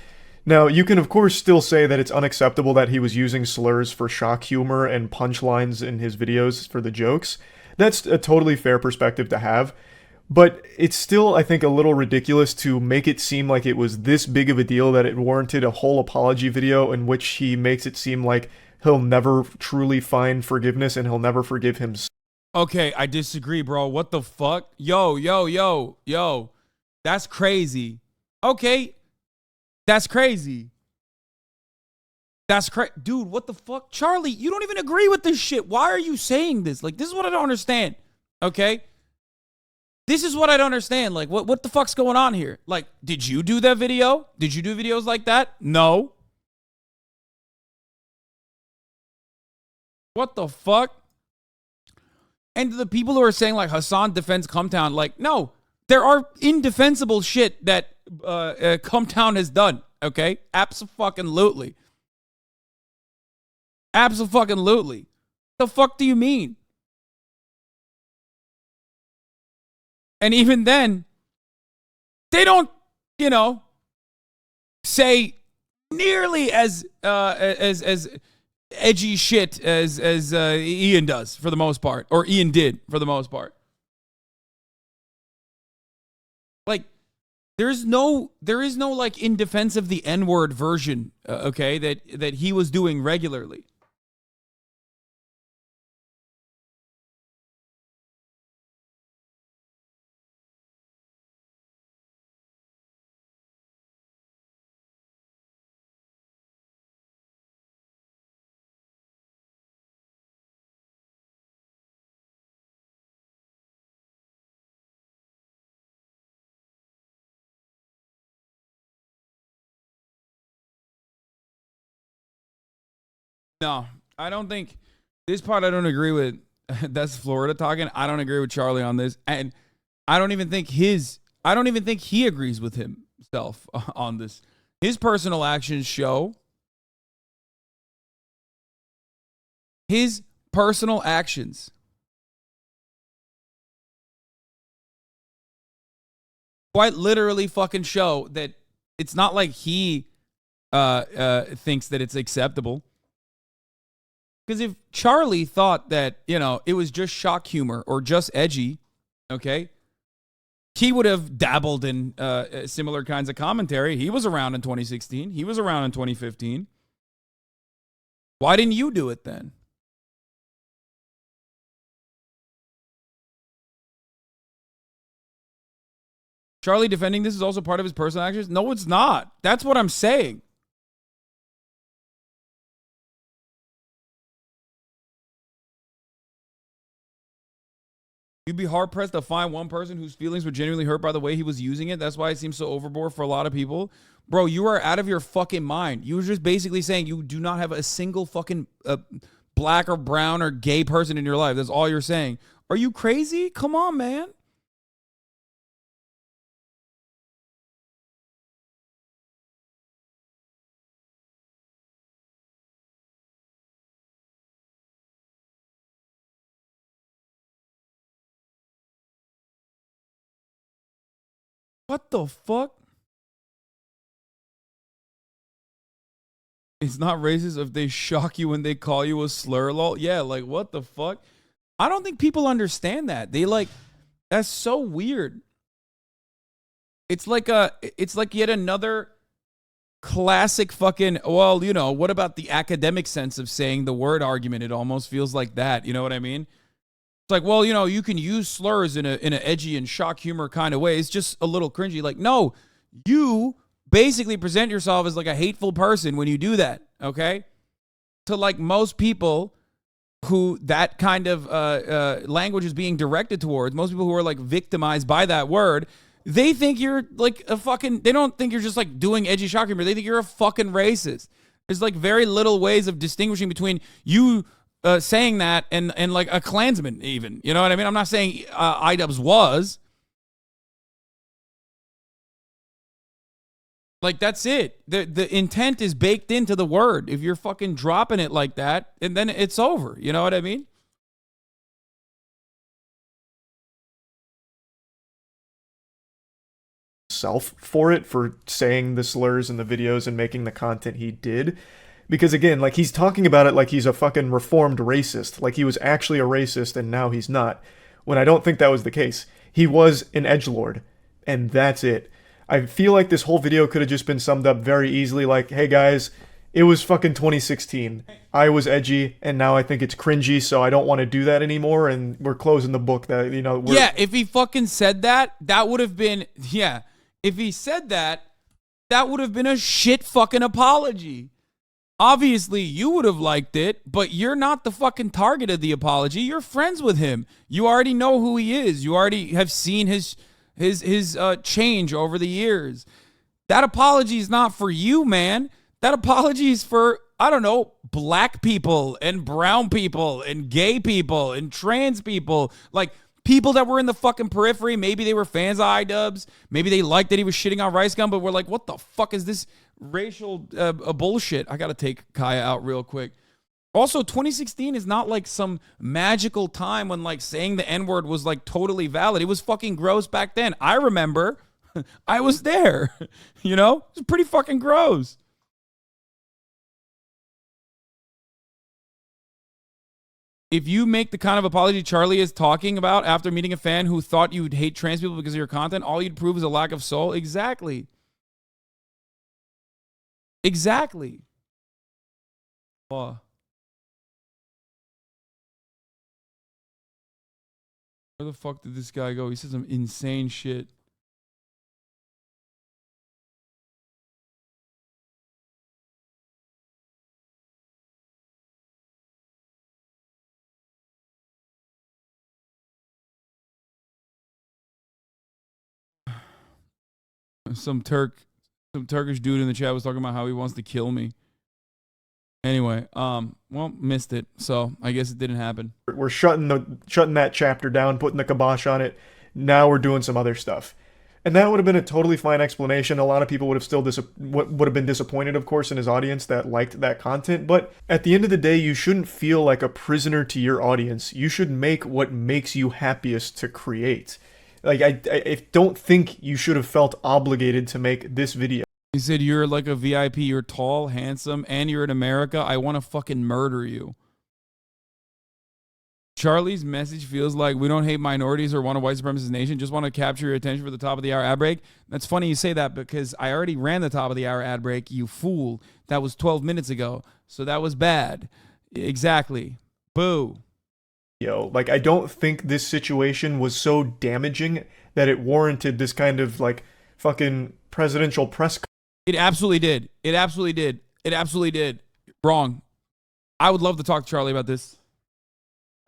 Now, you can of course still say that it's unacceptable that he was using slurs for shock humor and punchlines in his videos for the jokes. That's a totally fair perspective to have. But it's still, I think, a little ridiculous to make it seem like it was this big of a deal that it warranted a whole apology video in which he makes it seem like he'll never truly find forgiveness and he'll never forgive himself. Okay, I disagree, bro. What the fuck? Yo. That's crazy. Okay. That's crazy. Dude, what the fuck? Charlie, you don't even agree with this shit. Why are you saying this? Like, this is what I don't understand. Okay? This is what I don't understand. Like, what the fuck's going on here? Like, did you do that video? Did you do videos like that? No. What the fuck? And the people who are saying, like, Hasan defends Cumtown, like, no. There are indefensible shit that Cumtown has done, okay? Abso-fucking-lutely. Abso-fucking-lutely. The fuck do you mean? And even then, they don't, you know, say nearly as edgy shit as Ian does for the most part, or Ian did for the most part. Like, there is no like in defense of the N-word version, okay, that he was doing regularly. No, I don't think this part I don't agree with. That's Florida talking. I don't agree with Charlie on this. And I don't even think his I don't even think he agrees with himself on this. His personal actions show. His personal actions quite literally fucking show that it's not like he thinks that it's acceptable. Because if Charlie thought that, you know, it was just shock humor or just edgy, okay, he would have dabbled in similar kinds of commentary. He was around in 2016. He was around in 2015. Why didn't you do it then? Charlie defending this is also part of his personal actions? No, it's not. That's what I'm saying. You'd be hard-pressed to find one person whose feelings were genuinely hurt by the way he was using it. That's why it seems so overboard for a lot of people. Bro, you are out of your fucking mind. You were just basically saying you do not have a single fucking black or brown or gay person in your life. That's all you're saying. Are you crazy? Come on, man. What the fuck? It's not racist if they shock you when they call you a slur, lol. Yeah, like what the fuck? I don't think people understand that. They like, that's so weird. It's like yet another classic fucking, well, you know, what about the academic sense of saying the word argument? It almost feels like that. You know what I mean? It's like, well, you know, you can use slurs in an edgy and shock humor kind of way. It's just a little cringy. Like, no, you basically present yourself as like a hateful person when you do that, okay? To like most people who that kind of language is being directed towards, most people who are like victimized by that word, they think you're like a fucking, they don't think you're just like doing edgy shock humor. They think you're a fucking racist. There's like very little ways of distinguishing between you saying that and like a Klansman even. You know what I mean? I'm not saying iDubbbz was. Like, that's it. The intent is baked into the word. If you're fucking dropping it like that, and then it's over. You know what I mean? Self for it, for saying the slurs in the videos and making the content he did. Because again, like, he's talking about it like he's a fucking reformed racist. Like he was actually a racist and now he's not. When I don't think that was the case. He was an edgelord. And that's it. I feel like this whole video could have just been summed up very easily like, hey guys, it was fucking 2016. I was edgy and now I think it's cringy, so I don't want to do that anymore, and we're closing the book. That, you know, yeah, if he fucking said that, that would have been, yeah. If he said that, that would have been a shit fucking apology. Obviously, you would have liked it, but you're not the fucking target of the apology. You're friends with him. You already know who he is. You already have seen his change over the years. That apology is not for you, man. That apology is for, I don't know, black people and brown people and gay people and trans people. Like, people that were in the fucking periphery. Maybe they were fans of iDubbbz. Maybe they liked that he was shitting on Rice Gum, but we're like, what the fuck is this racial bullshit? I gotta take Kaya out real quick. Also, 2016 is not like some magical time when like saying the N-word was like totally valid. It was fucking gross back then. I remember. I was there. You know? It was pretty fucking gross. If you make the kind of apology Charlie is talking about after meeting a fan who thought you'd hate trans people because of your content, all you'd prove is a lack of soul. Exactly. Exactly. Where the fuck did this guy go? He said some insane shit. Some Turkish dude in the chat was talking about how he wants to kill me. Anyway, well, missed it, so I guess it didn't happen. We're shutting that chapter down, putting the kibosh on it. Now we're doing some other stuff. And that would have been a totally fine explanation. A lot of people would have still would have been disappointed, of course, in his audience that liked that content. But at the end of the day, you shouldn't feel like a prisoner to your audience. You should make what makes you happiest to create. Like, I don't think you should have felt obligated to make this video. He said, you're like a VIP, you're tall, handsome, and you're in America. I want to fucking murder you. Charlie's message feels like we don't hate minorities or want a white supremacist nation, just want to capture your attention for the top of the hour ad break. That's funny you say that because I already ran the top of the hour ad break, you fool. That was 12 minutes ago, so that was bad. Exactly. Boo. Like, I don't think this situation was so damaging that it warranted this kind of, like, fucking presidential press. It absolutely did. It absolutely did. It absolutely did. Wrong. I would love to talk to Charlie about this.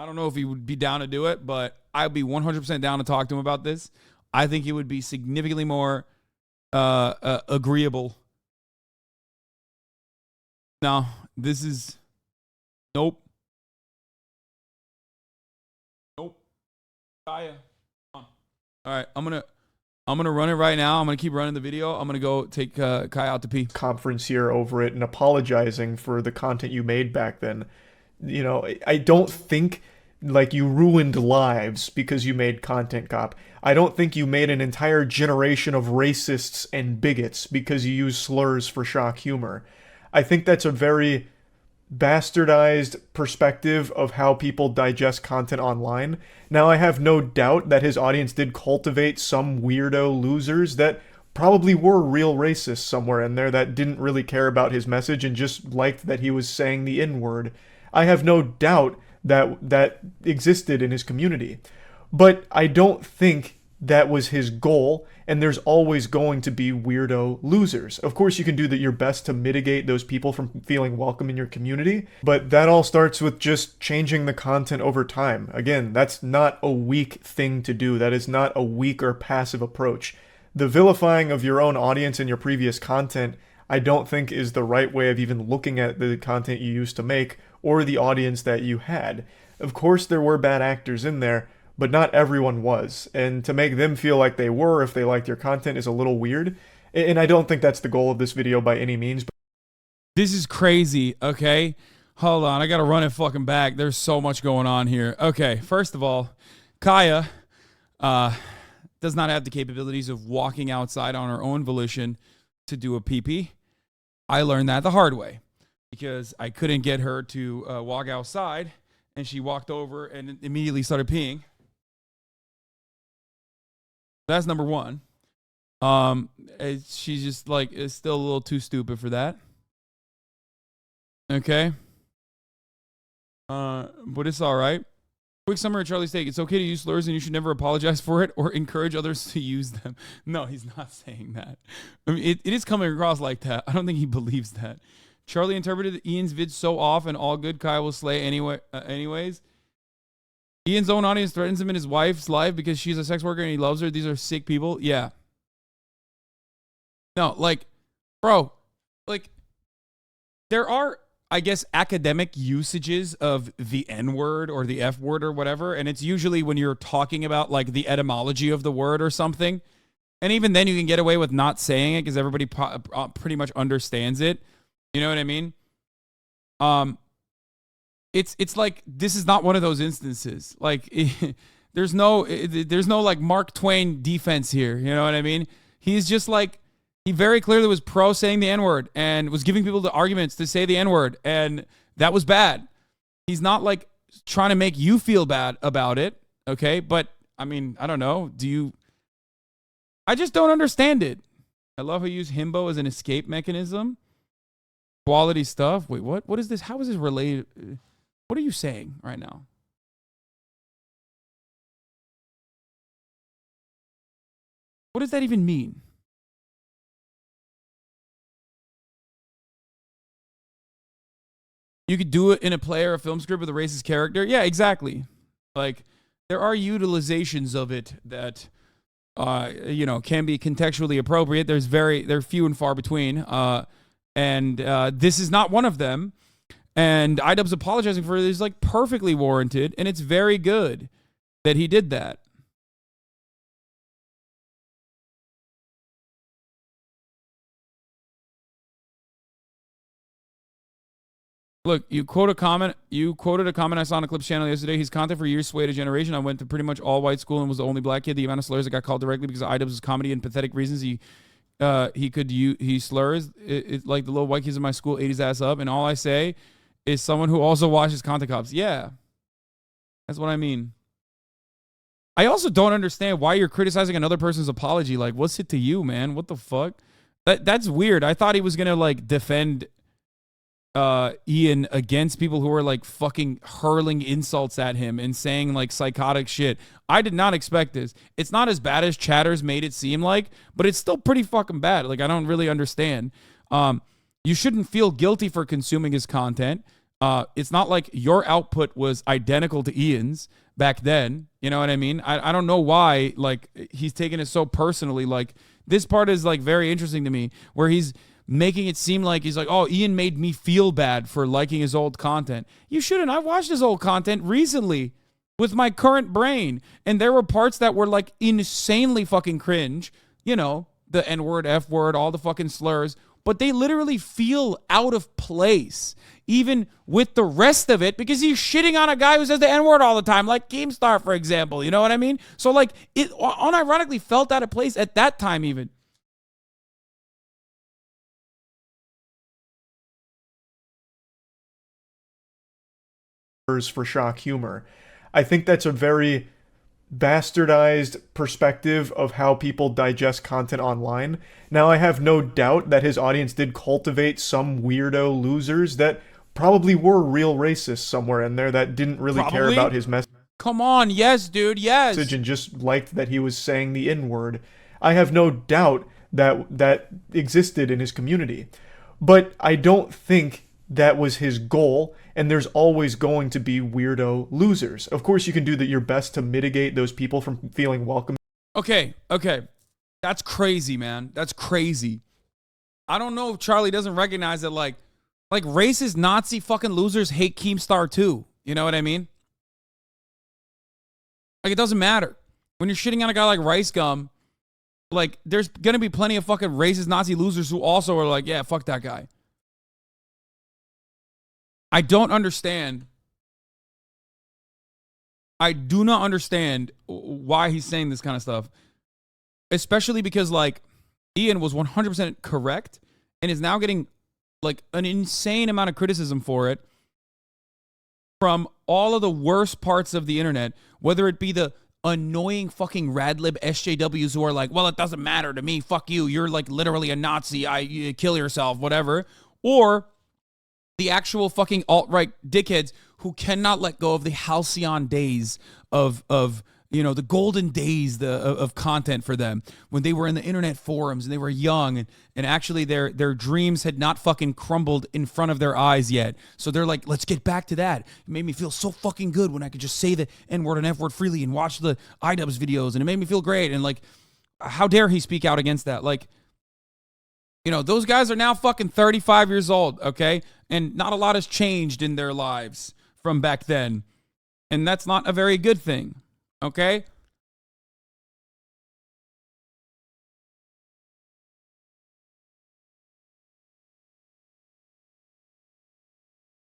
I don't know if he would be down to do it, but I'd be 100% down to talk to him about this. I think he would be significantly more agreeable. No, this is... Nope. Nope. Kaya. Come on. All right, I'm gonna run it right now. I'm gonna keep running the video. I'm gonna go take Kai out to pee. Conference here over it and apologizing for the content you made back then. You know, I don't think like you ruined lives because you made Content Cop. I don't think you made an entire generation of racists and bigots because you use slurs for shock humor. I think that's a very bastardized perspective of how people digest content online. Now, I have no doubt that his audience did cultivate some weirdo losers that probably were real racists somewhere in there that didn't really care about his message and just liked that he was saying the N-word. I have no doubt that that existed in his community. But I don't think that was his goal, and there's always going to be weirdo losers. Of course, you can do your best to mitigate those people from feeling welcome in your community, but that all starts with just changing the content over time. Again, that's not a weak thing to do. That is not a weak or passive approach. The vilifying of your own audience and your previous content, I don't think is the right way of even looking at the content you used to make or the audience that you had. Of course, there were bad actors in there, but not everyone was. And to make them feel like they were if they liked your content is a little weird. And I don't think that's the goal of this video by any means. This is crazy, okay? Hold on, I gotta run it fucking back. There's so much going on here. Okay, first of all, Kaya does not have the capabilities of walking outside on her own volition to do a pee-pee. I learned that the hard way because I couldn't get her to walk outside, and she walked over and immediately started peeing. That's number one. She's just like, is still a little too stupid for that. Okay. But it's all right. Quick summary of Charlie's take. It's okay to use slurs and you should never apologize for it or encourage others to use them. No, he's not saying that. I mean, it is coming across like that. I don't think he believes that. Charlie interpreted Ian's vid so off and all good. Kai will slay anyways. Ian's own audience threatens him in his wife's life because she's a sex worker and he loves her. These are sick people. Yeah. No, like, bro, like, there are, I guess, academic usages of the N-word or the F-word or whatever, and it's usually when you're talking about, like, the etymology of the word or something. And even then you can get away with not saying it because everybody pretty much understands it. You know what I mean? It's like this is not one of those instances. Like there's no like Mark Twain defense here. You know what I mean? He's just like he very clearly was pro saying the N-word and was giving people the arguments to say the N-word, and that was bad. He's not like trying to make you feel bad about it, okay? But I mean, I don't know. I just don't understand it. I love how you use himbo as an escape mechanism. Quality stuff. Wait, what? What is this? How is this related? What are you saying right now? What does that even mean? You could do it in a play or a film script with a racist character. Yeah, exactly. Like, there are utilizations of it that, you know, can be contextually appropriate. They're few and far between. And this is not one of them. And iDubbbz apologizing for it is like perfectly warranted, and it's very good that he did that. Look, you quoted a comment I saw on a Clips channel yesterday. His content for years swayed a generation. I went to pretty much all white school and was the only black kid. The amount of slurs that got called directly because of iDubbbz's comedy and pathetic reasons he slurs. It's like the little white kids in my school ate his ass up. And all I say is someone who also watches content cops. Yeah, that's what I mean. I also don't understand why you're criticizing another person's apology. Like, what's it to you, man? What the fuck? That's weird. I thought he was gonna like defend Ian against people who were like fucking hurling insults at him and saying like psychotic shit. I did not expect this. It's not as bad as Chatters made it seem like, but it's still pretty fucking bad. Like, I don't really understand. You shouldn't feel guilty for consuming his content. It's not like your output was identical to Ian's back then. You know what I mean? I don't know why like he's taking it so personally. Like, this part is like very interesting to me, where he's making it seem like he's like, oh, Ian made me feel bad for liking his old content. You shouldn't. I watched his old content recently with my current brain, and there were parts that were like insanely fucking cringe. You know, the N-word, F-word, all the fucking slurs, but they literally feel out of place, even with the rest of it, because he's shitting on a guy who says the N-word all the time, like Keemstar, for example. You know what I mean? So like, it unironically felt out of place at that time even. For shock humor. I think that's a very bastardized perspective of how people digest content online. Now, I have no doubt that his audience did cultivate some weirdo losers that probably were real racists somewhere in there that didn't really care about his message. Come on, yes, dude, yes. And just liked that he was saying the N-word. I have no doubt that existed in his community. But I don't think that was his goal, and there's always going to be weirdo losers. Of course, you can do your best to mitigate those people from feeling welcome. Okay. That's crazy, man. That's crazy. I don't know if Charlie doesn't recognize that, like racist Nazi fucking losers hate Keemstar too. You know what I mean? Like, it doesn't matter. When you're shitting on a guy like Rice Gum, like, there's gonna be plenty of fucking racist Nazi losers who also are like, yeah, fuck that guy. I don't understand. I do not understand why he's saying this kind of stuff. Especially because, like, Ian was 100% correct and is now getting, like, an insane amount of criticism for it from all of the worst parts of the internet, whether it be the annoying fucking radlib SJWs who are like, well, it doesn't matter to me, fuck you, you're, like, literally a Nazi, you kill yourself, whatever, or the actual fucking alt-right dickheads who cannot let go of the halcyon days of you know, the golden days of content for them when they were in the internet forums and they were young and actually their dreams had not fucking crumbled in front of their eyes yet. So they're like, let's get back to that. It made me feel so fucking good when I could just say the N-word and F-word freely and watch the iDubbbz's videos, and it made me feel great. And like, how dare he speak out against that? Like, you know, those guys are now fucking 35 years old, okay? And not a lot has changed in their lives from back then. And that's not a very good thing, okay?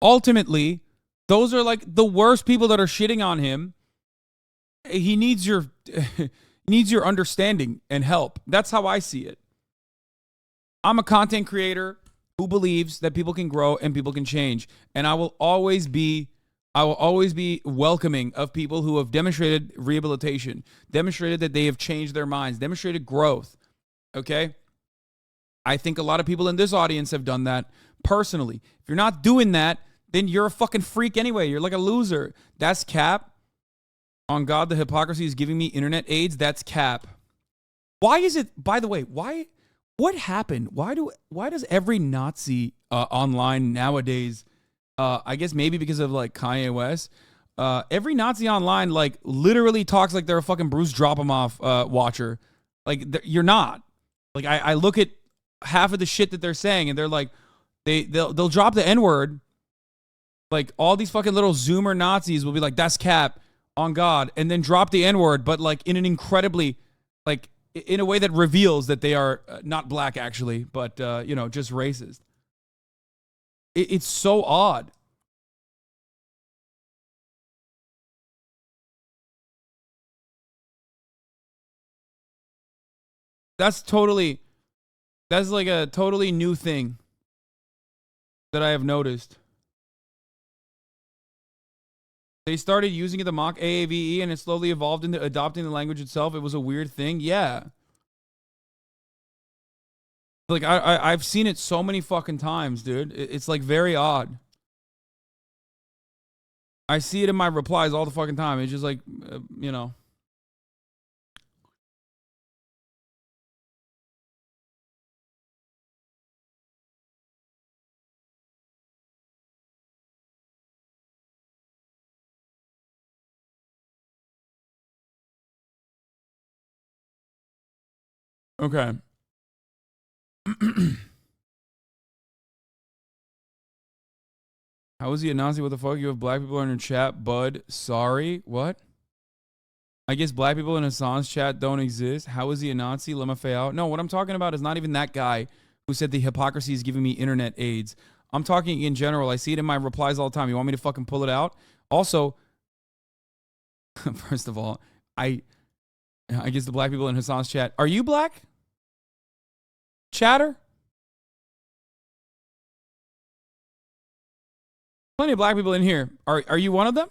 Ultimately, those are like the worst people that are shitting on him. He needs your needs your understanding and help. That's how I see it. I'm a content creator who believes that people can grow and people can change. And I will always be welcoming of people who have demonstrated rehabilitation, demonstrated that they have changed their minds, demonstrated growth. Okay? I think a lot of people in this audience have done that personally. If you're not doing that, then you're a fucking freak anyway. You're like a loser. That's cap. On God, the hypocrisy is giving me internet AIDS. That's cap. Why is it, by the way, what happened? Why does every Nazi online nowadays, I guess maybe because of like Kanye West, every Nazi online like literally talks like they're a fucking Bruce Drop-em-off watcher. Like, you're not. Like, I look at half of the shit that they're saying and they're like, they'll drop the N-word. Like, all these fucking little Zoomer Nazis will be like, that's cap, on God, and then drop the N-word, but like in an incredibly, like, in a way that reveals that they are not black actually, but, you know, just racist. It's so odd. That's like a totally new thing that I have noticed. They started using it to mock AAVE and it slowly evolved into adopting the language itself. It was a weird thing. Yeah. Like, I've seen it so many fucking times, dude. It's like very odd. I see it in my replies all the fucking time. It's just like, you know. Okay. How is he a Nazi? What the fuck? You have black people in your chat, bud. Sorry. What? I guess black people in Hasan's chat don't exist. How is he a Nazi? Lemafayao. No, what I'm talking about is not even that guy who said the hypocrisy is giving me internet AIDS. I'm talking in general. I see it in my replies all the time. You want me to fucking pull it out? Also, first of all, I guess the black people in Hasan's chat. Are you black? Chatter? Plenty of black people in here. Are you one of them?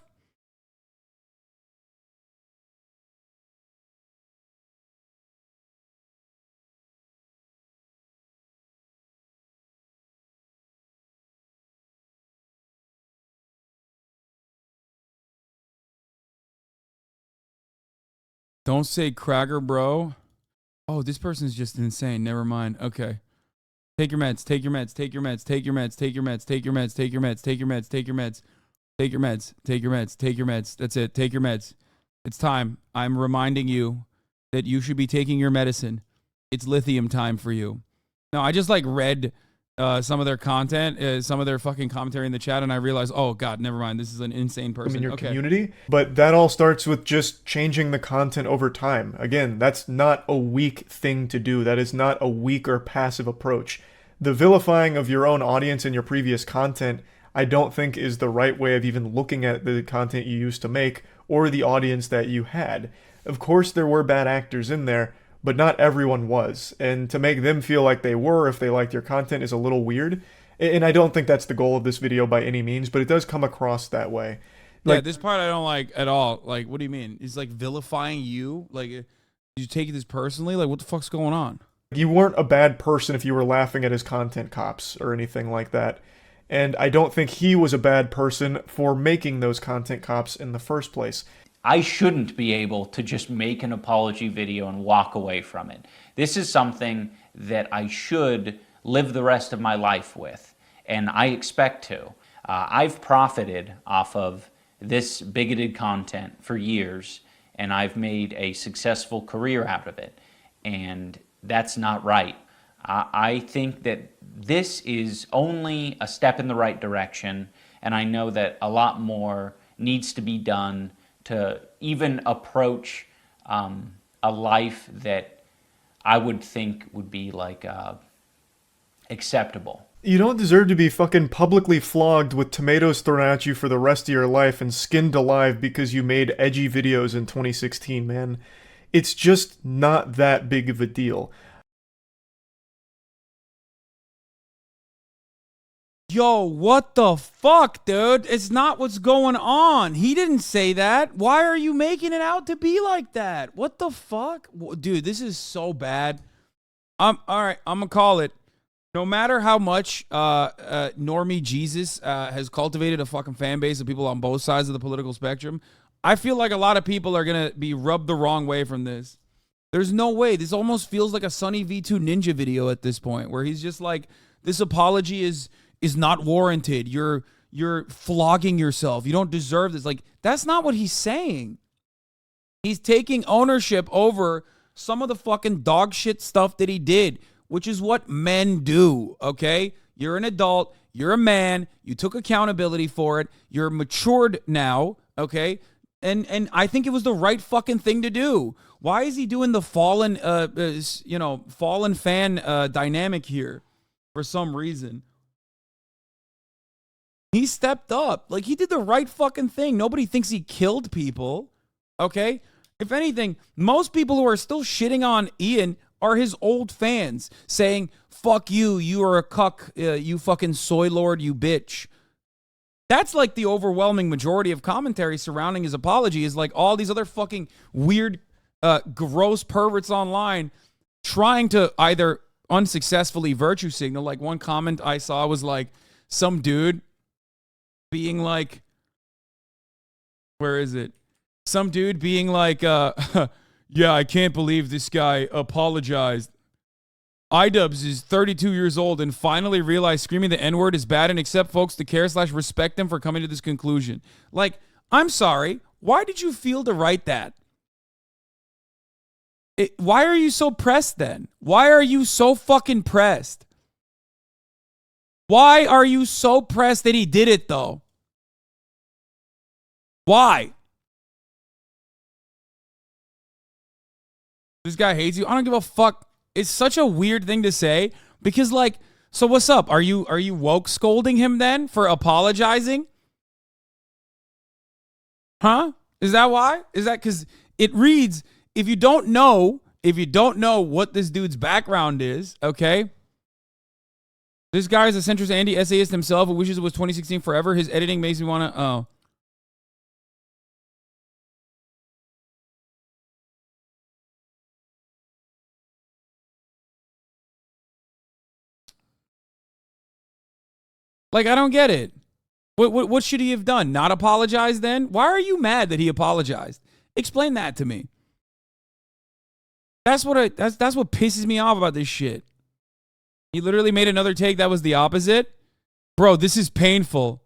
Don't say cracker, bro. Oh, this person's just insane. Never mind. Okay. Take your meds. Take your meds. Take your meds. Take your meds. Take your meds. Take your meds. Take your meds. Take your meds. Take your meds. Take your meds. Take your meds. Take your meds. That's it. Take your meds. It's time. I'm reminding you that you should be taking your medicine. It's lithium time for you. No, I just like read some of their content, some of their fucking commentary in the chat, and I realized, oh god, never mind. This is an insane person. In your community, but that all starts with just changing the content over time. Again, that's not a weak thing to do. That is not a weak or passive approach. The vilifying of your own audience and your previous content, I don't think is the right way of even looking at the content you used to make or the audience that you had. Of course, there were bad actors in there, but not everyone was. And to make them feel like they were if they liked your content is a little weird. And I don't think that's the goal of this video by any means, but it does come across that way. Like, yeah, this part I don't like at all. Like, what do you mean? He's like vilifying you? Like, did you take this personally? Like, what the fuck's going on? You weren't a bad person if you were laughing at his content cops or anything like that. And I don't think he was a bad person for making those content cops in the first place. I shouldn't be able to just make an apology video and walk away from it. This is something that I should live the rest of my life with, and I expect to. I've profited off of this bigoted content for years, and I've made a successful career out of it, and that's not right. I think that this is only a step in the right direction, and I know that a lot more needs to be done to even approach a life that I would think would be like acceptable. You don't deserve to be fucking publicly flogged with tomatoes thrown at you for the rest of your life and skinned alive because you made edgy videos in 2016, man. It's just not that big of a deal. Yo, what the fuck, dude? It's not what's going on. He didn't say that. Why are you making it out to be like that? What the fuck? Dude, this is so bad. All right, I'm gonna call it. No matter how much Normie Jesus has cultivated a fucking fan base of people on both sides of the political spectrum, I feel like a lot of people are gonna be rubbed the wrong way from this. There's no way. This almost feels like a Sunny V2 Ninja video at this point, where he's just like, this apology is not warranted. You're flogging yourself. You don't deserve this. Like, that's not what he's saying. He's taking ownership over some of the fucking dog shit stuff that he did, which is what men do, okay? You're an adult. You're a man. You took accountability for it. You're matured now, okay? And I think it was the right fucking thing to do. Why is he doing the fallen fan dynamic here for some reason? He stepped up. Like, he did the right fucking thing. Nobody thinks he killed people, okay? If anything, most people who are still shitting on Ian are his old fans saying, fuck you, you are a cuck, you fucking soy lord, you bitch. That's like the overwhelming majority of commentary surrounding his apology, is like all these other fucking weird, gross perverts online trying to either unsuccessfully virtue signal. Like one comment I saw was like some dude being like, where is it? Some dude being like, yeah, I can't believe this guy apologized. iDubbbz's is 32 years old and finally realized screaming the N-word is bad and accept folks to care/respect them for coming to this conclusion. Like, I'm sorry. Why did you feel to write that? Why are you so pressed then? Why are you so fucking pressed? Why are you so pressed that he did it though? Why? This guy hates you. I don't give a fuck. It's such a weird thing to say because, like, so what's up? Are you woke scolding him then for apologizing? Huh? Is that why? Is that because it reads, if you don't know what this dude's background is, okay? This guy is a centrist anti-essayist himself who wishes it was 2016 forever. His editing makes me want to, oh. Like, I don't get it. What should he have done? Not apologize then? Why are you mad that he apologized? Explain that to me. That's what pisses me off about this shit. He literally made another take that was the opposite. Bro, this is painful.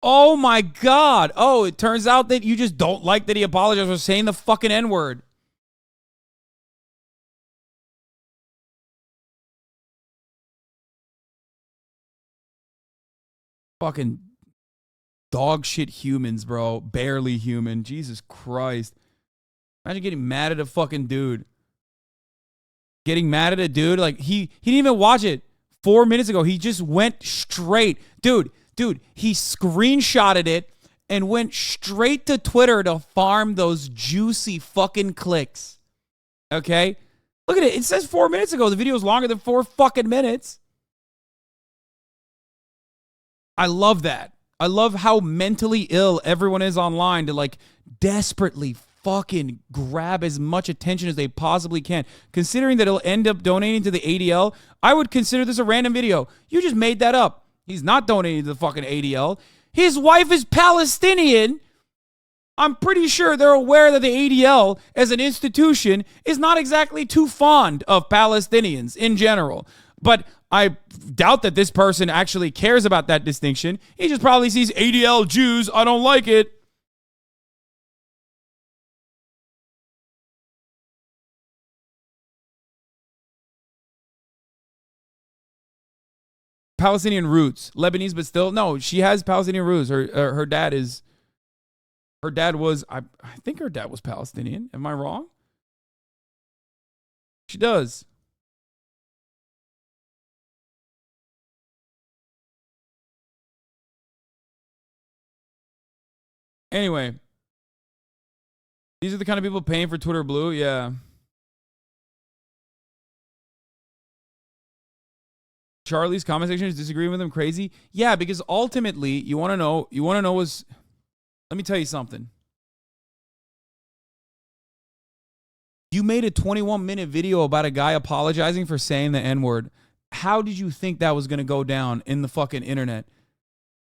Oh my God. Oh, it turns out that you just don't like that he apologized for saying the fucking N-word. Fucking dog shit humans, bro. Barely human. Jesus Christ. Imagine getting mad at a fucking dude. Getting mad at a dude. Like, he didn't even watch it 4 minutes ago. He just went straight. Dude, he screenshotted it and went straight to Twitter to farm those juicy fucking clicks. Okay? Look at it. It says 4 minutes ago. The video is longer than 4 fucking minutes. I love that. I love how mentally ill everyone is online to, like, desperately fucking grab as much attention as they possibly can. Considering that it'll end up donating to the ADL, I would consider this a random video. You just made that up. He's not donating to the fucking ADL. His wife is Palestinian. I'm pretty sure they're aware that the ADL as an institution is not exactly too fond of Palestinians in general. But I doubt that this person actually cares about that distinction. He just probably sees ADL Jews. I don't like it. Palestinian roots. Lebanese, but still. No, she has Palestinian roots. Her dad is... Her dad was... I think her dad was Palestinian. Am I wrong? She does. Anyway, these are the kind of people paying for Twitter Blue. Yeah. Charlie's comment section is disagreeing with him crazy. Yeah, because ultimately, you want to know was, let me tell you something. You made a 21-minute video about a guy apologizing for saying the N-word. How did you think that was going to go down in the fucking internet?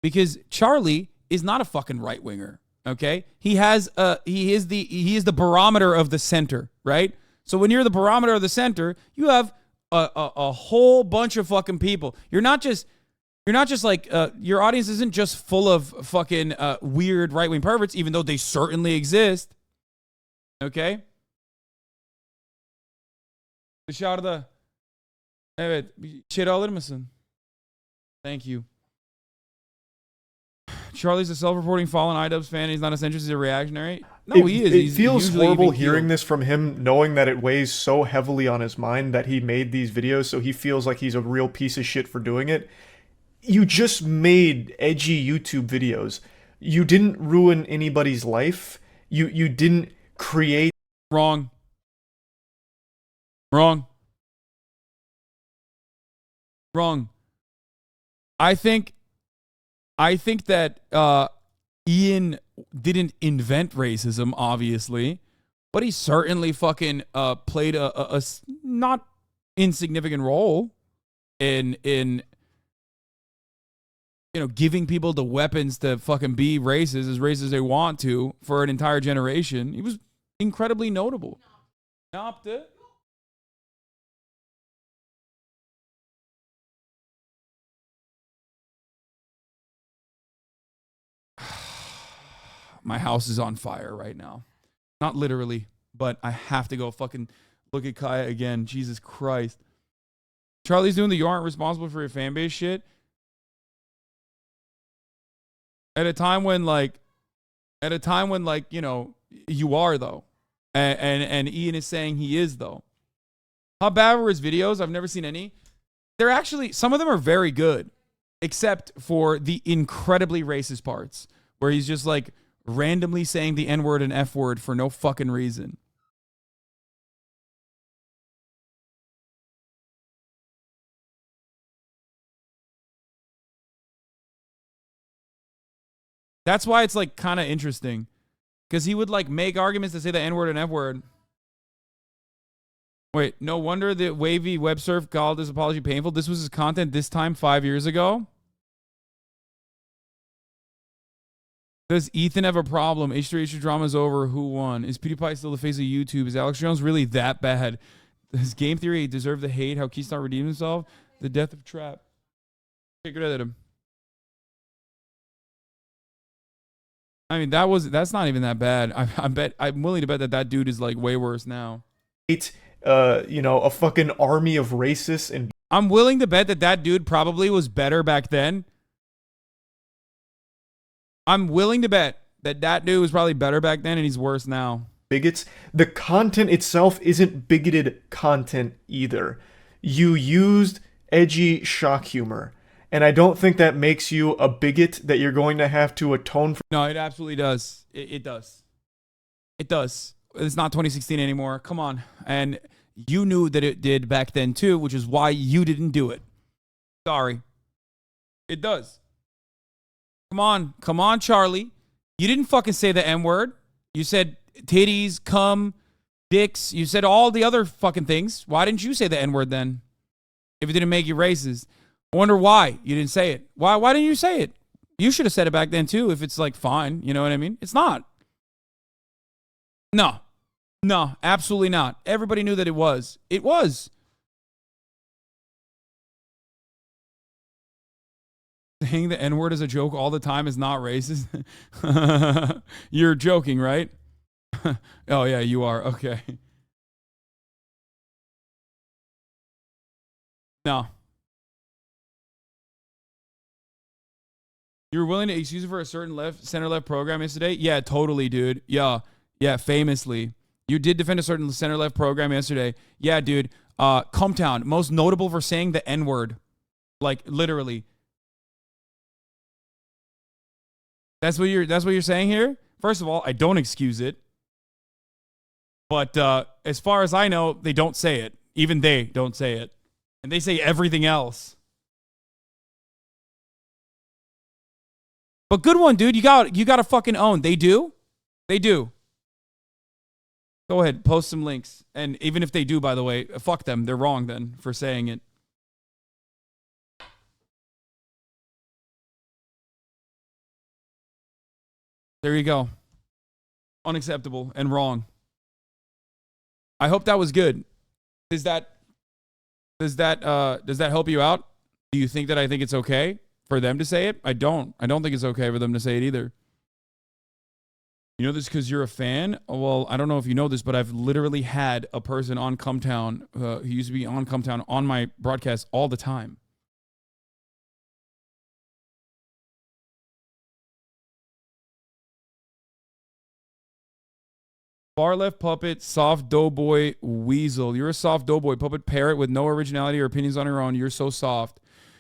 Because Charlie is not a fucking right-winger. Okay, he is the barometer of the center, right? So when you're the barometer of the center, you have a whole bunch of fucking people. You're not just like your audience isn't just full of fucking weird right wing perverts, even though they certainly exist. Okay. Dışarıda. Evet, içeri alır mısın? Thank you. Charlie's a self-reporting fallen iDubbbz's fan. He's not as interested as a reactionary. No, he is. It feels horrible hearing this from him, knowing that it weighs so heavily on his mind that he made these videos, so he feels like he's a real piece of shit for doing it. You just made edgy YouTube videos. You didn't ruin anybody's life. You didn't create... Wrong. Wrong. I think that Ian didn't invent racism, obviously, but he certainly fucking played a not insignificant role in giving people the weapons to fucking be racist as they want to for an entire generation. He was incredibly notable. My house is on fire right now. Not literally, but I have to go fucking look at Kaya again. Jesus Christ. Charlie's doing the "you aren't responsible for your fan base" shit. At a time when you are though. And Ian is saying he is though. How bad were his videos? I've never seen any. They're actually, some of them are very good, except for the incredibly racist parts where he's just like randomly saying the N-word and F-word for no fucking reason. That's why it's like kind of interesting, because he would like make arguments to say the N-word and F-word. Wait, no wonder that Wavy Web Surf called his apology painful. This was his content this time 5 years ago. Does Ethan have a problem? H3H drama's over. Who won? Is PewDiePie still the face of YouTube? Is Alex Jones really that bad? Does Game Theory deserve the hate? How Keystone redeemed himself? The death of Trap. Okay, good at him. I mean, that's not even that bad. I'm willing to bet that dude is like way worse now. It's a fucking army of racists, and I'm willing to bet that dude probably was better back then. I'm willing to bet that dude was probably better back then and he's worse now. Bigots. The content itself isn't bigoted content either. You used edgy shock humor, and I don't think that makes you a bigot that you're going to have to atone for. No, it absolutely does. It does. It does. It's not 2016 anymore. Come on. And you knew that it did back then too, which is why you didn't do it. Sorry. It does. Come on, Charlie. You didn't fucking say the N-word. You said titties, cum, dicks. You said all the other fucking things. Why didn't you say the N-word then? If it didn't make you racist. I wonder why you didn't say it. Why didn't you say it? You should have said it back then too if it's like fine. You know what I mean? It's not. No, absolutely not. Everybody knew that it was. It was. Saying the N-word as a joke all the time is not racist. You're joking, right? Oh, yeah, you are. Okay. No. You were willing to excuse it for a certain center-left program yesterday? Yeah, totally, dude. Yeah, famously. You did defend a certain center-left program yesterday. Yeah, dude. Cumtown, most notable for saying the N-word. Like, literally. That's what you're saying here? First of all, I don't excuse it. But as far as I know, they don't say it. Even they don't say it. And they say everything else. But good one, dude. You got to fucking own. They do? They do. Go ahead, post some links. And even if they do, by the way, fuck them. They're wrong then for saying it. There you go. Unacceptable and wrong. I hope that was good. Does that help you out? Do you think that I think it's okay for them to say it? I don't think it's okay for them to say it either. You know this because you're a fan? Well, I don't know if you know this, but I've literally had a person on Cumtown who used to be on Cumtown on my broadcast all the time. Far left puppet, soft doughboy weasel. You're a soft doughboy puppet parrot with no originality or opinions on your own. You're so soft.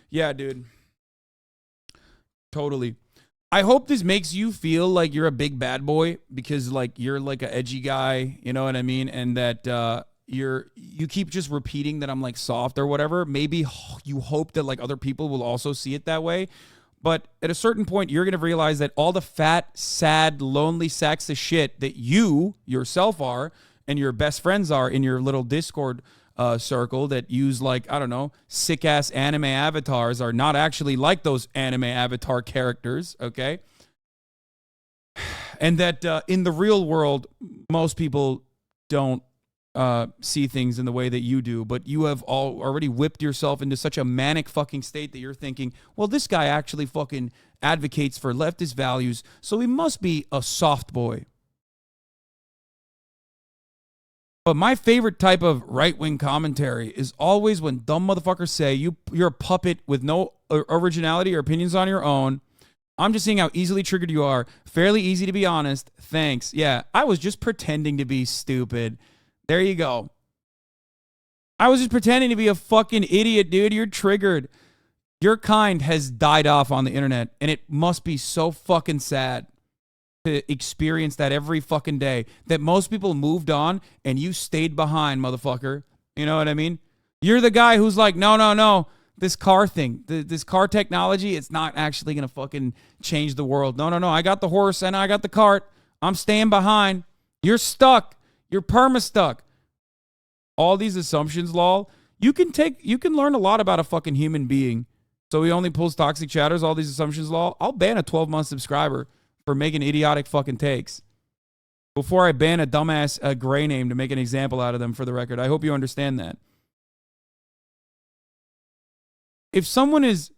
Yeah, dude. Totally. I hope this makes you feel like you're a big bad boy because like you're like an edgy guy, you know what I mean? And that you keep just repeating that I'm like soft or whatever. Maybe you hope that like other people will also see it that way. But at a certain point, you're going to realize that all the fat, sad, lonely sacks of shit that you yourself are and your best friends are in your little Discord circle that use like, I don't know, sick ass anime avatars are not actually like those anime avatar characters. Okay. And that in the real world, most people don't see things in the way that you do, but you have already whipped yourself into such a manic fucking state that you're thinking, well, this guy actually fucking advocates for leftist values, so he must be a soft boy. But my favorite type of right-wing commentary is always when dumb motherfuckers say you're a puppet with no originality or opinions on your own. I'm just seeing how easily triggered you are. Fairly easy to be honest. Thanks. Yeah, I was just pretending to be stupid. There you go. I was just pretending to be a fucking idiot, dude. You're triggered. Your kind has died off on the internet, and it must be so fucking sad to experience that every fucking day, that most people moved on and you stayed behind, motherfucker. You know what I mean? You're the guy who's like, no. This car thing, this car technology, it's not actually going to fucking change the world. No. I got the horse and I got the cart. I'm staying behind. You're stuck. You're perma-stuck. All these assumptions, lol. You can learn a lot about a fucking human being. So he only pulls toxic chatters, all these assumptions, lol. I'll ban a 12-month subscriber for making idiotic fucking takes before I ban a dumbass gray name to make an example out of them, for the record. I hope you understand that. If someone is...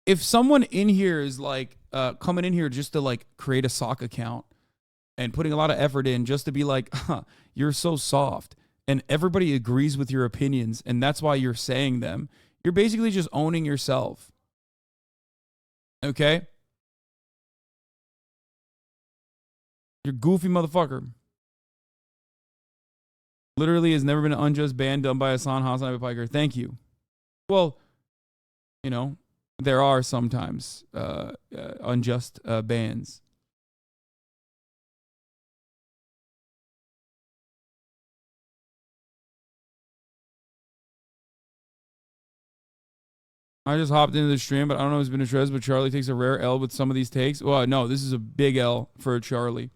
If someone in here is like coming in here just to like create a sock account and putting a lot of effort in just to be like, you're so soft, and everybody agrees with your opinions and that's why you're saying them, you're basically just owning yourself. Okay? You're goofy motherfucker. Literally has never been an unjust ban done by HasanAbi Reacts. Thank you. Well, you know, there are sometimes unjust bans. I just hopped into the stream, but I don't know if it's been addressed, but Charlie takes a rare L with some of these takes. Well, no, this is a big L for Charlie.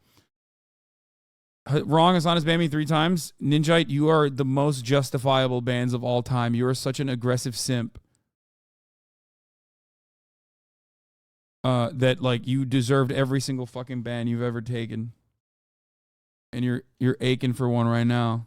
Wrong, Hasan has banned me 3 times. Ninjite, you are the most justifiable bans of all time. You are such an aggressive simp. That like you deserved every single fucking ban you've ever taken. And you're aching for one right now.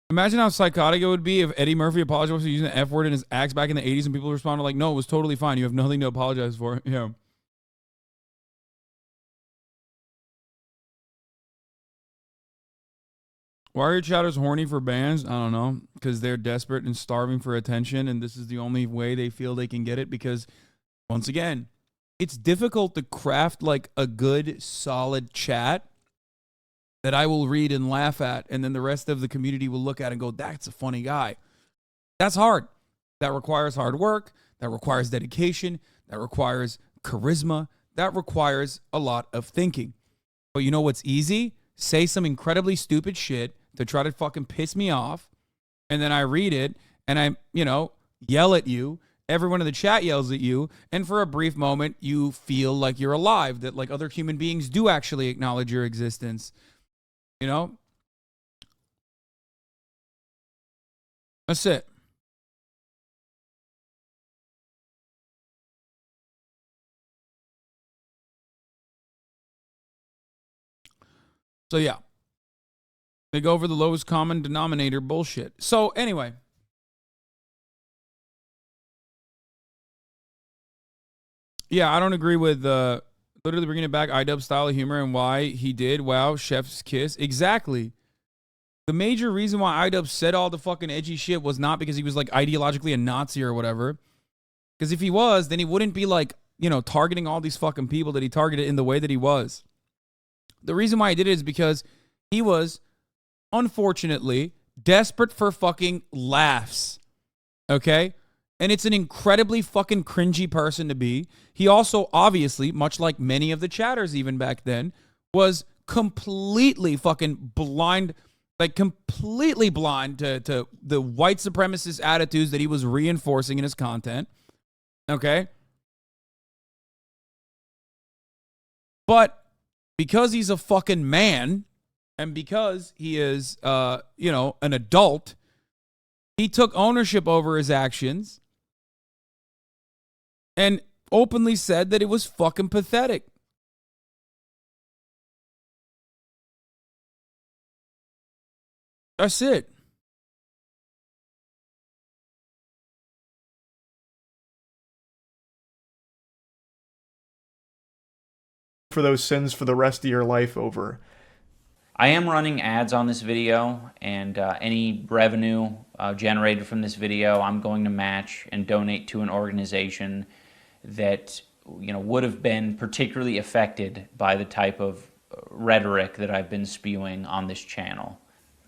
Imagine how psychotic it would be if Eddie Murphy apologized for using the F word in his acts back in the 80s and people responded like, no, it was totally fine. You have nothing to apologize for. Yeah. Why are your chatters horny for bans? I don't know. Because they're desperate and starving for attention, and this is the only way they feel they can get it. Because, once again, it's difficult to craft like a good, solid chat that I will read and laugh at, and then the rest of the community will look at and go, that's a funny guy. That's hard. That requires hard work. That requires dedication. That requires charisma. That requires a lot of thinking. But you know what's easy? Say some incredibly stupid shit to try to fucking piss me off, and then I read it, and I, yell at you. Everyone in the chat yells at you, and for a brief moment, you feel like you're alive, that like other human beings do actually acknowledge your existence. That's it. So yeah, they go over the lowest common denominator bullshit. So anyway, yeah, I don't agree with literally bringing it back iDubbbz's style of humor and why he did. Wow, chef's kiss. Exactly. The major reason why iDubbbz said all the fucking edgy shit was not because he was like ideologically a Nazi or whatever. Because if he was, then he wouldn't be like, you know, targeting all these fucking people that he targeted in the way that he was. The reason why he did it is because he was, unfortunately, desperate for fucking laughs. Okay? And it's an incredibly fucking cringy person to be. He also, obviously, much like many of the chatters even back then, was completely fucking blind, like completely blind to the white supremacist attitudes that he was reinforcing in his content. Okay? But because he's a fucking man, and because he is, you know, an adult, he took ownership over his actions and openly said that it was fucking pathetic. That's it. For those sins for the rest of your life over. I am running ads on this video, and any revenue generated from this video, I'm going to match and donate to an organization that, you know, would have been particularly affected by the type of rhetoric that I've been spewing on this channel.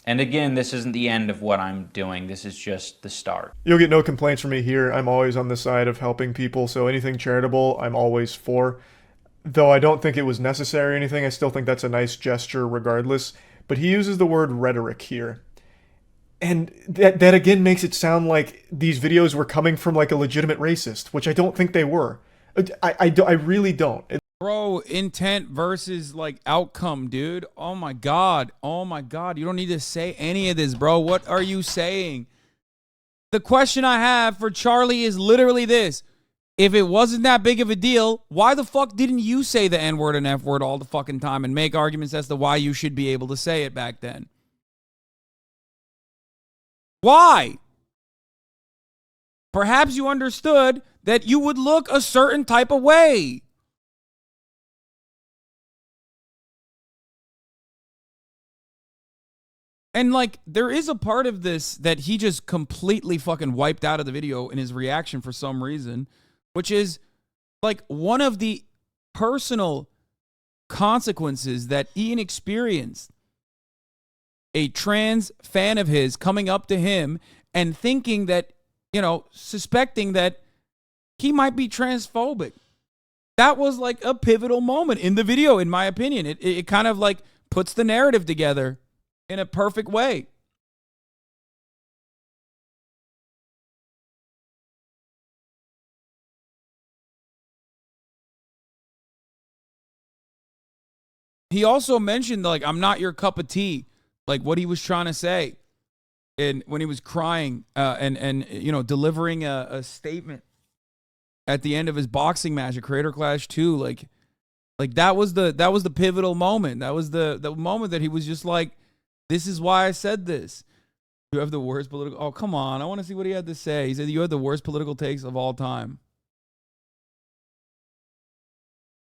And again, this isn't the end of what I'm doing. This is just the start. You'll get no complaints from me here. I'm always on the side of helping people, so anything charitable, I'm always for. Though I don't think it was necessary or anything, I still think that's a nice gesture regardless. But he uses the word rhetoric here. And that again makes it sound like these videos were coming from like a legitimate racist, which I don't think they were. I really don't. Bro, intent versus like outcome, dude. Oh my God. Oh my God. You don't need to say any of this, bro. What are you saying? The question I have for Charlie is literally this. If it wasn't that big of a deal, why the fuck didn't you say the N-word and F-word all the fucking time and make arguments as to why you should be able to say it back then? Why? Perhaps you understood that you would look a certain type of way. And like, there is a part of this that he just completely fucking wiped out of the video in his reaction for some reason, which is like one of the personal consequences that Ian experienced. A trans fan of his coming up to him and thinking that, you know, suspecting that he might be transphobic. That was like a pivotal moment in the video, in my opinion. It kind of like puts the narrative together in a perfect way. He also mentioned, like, I'm not your cup of tea, like what he was trying to say. And when he was crying and you know, delivering a statement at the end of his boxing match at Creator Clash 2, like that was the pivotal moment. That was the moment that he was just like, this is why I said this. You have the worst political... Oh, come on. I want to see what he had to say. He said, you have the worst political takes of all time.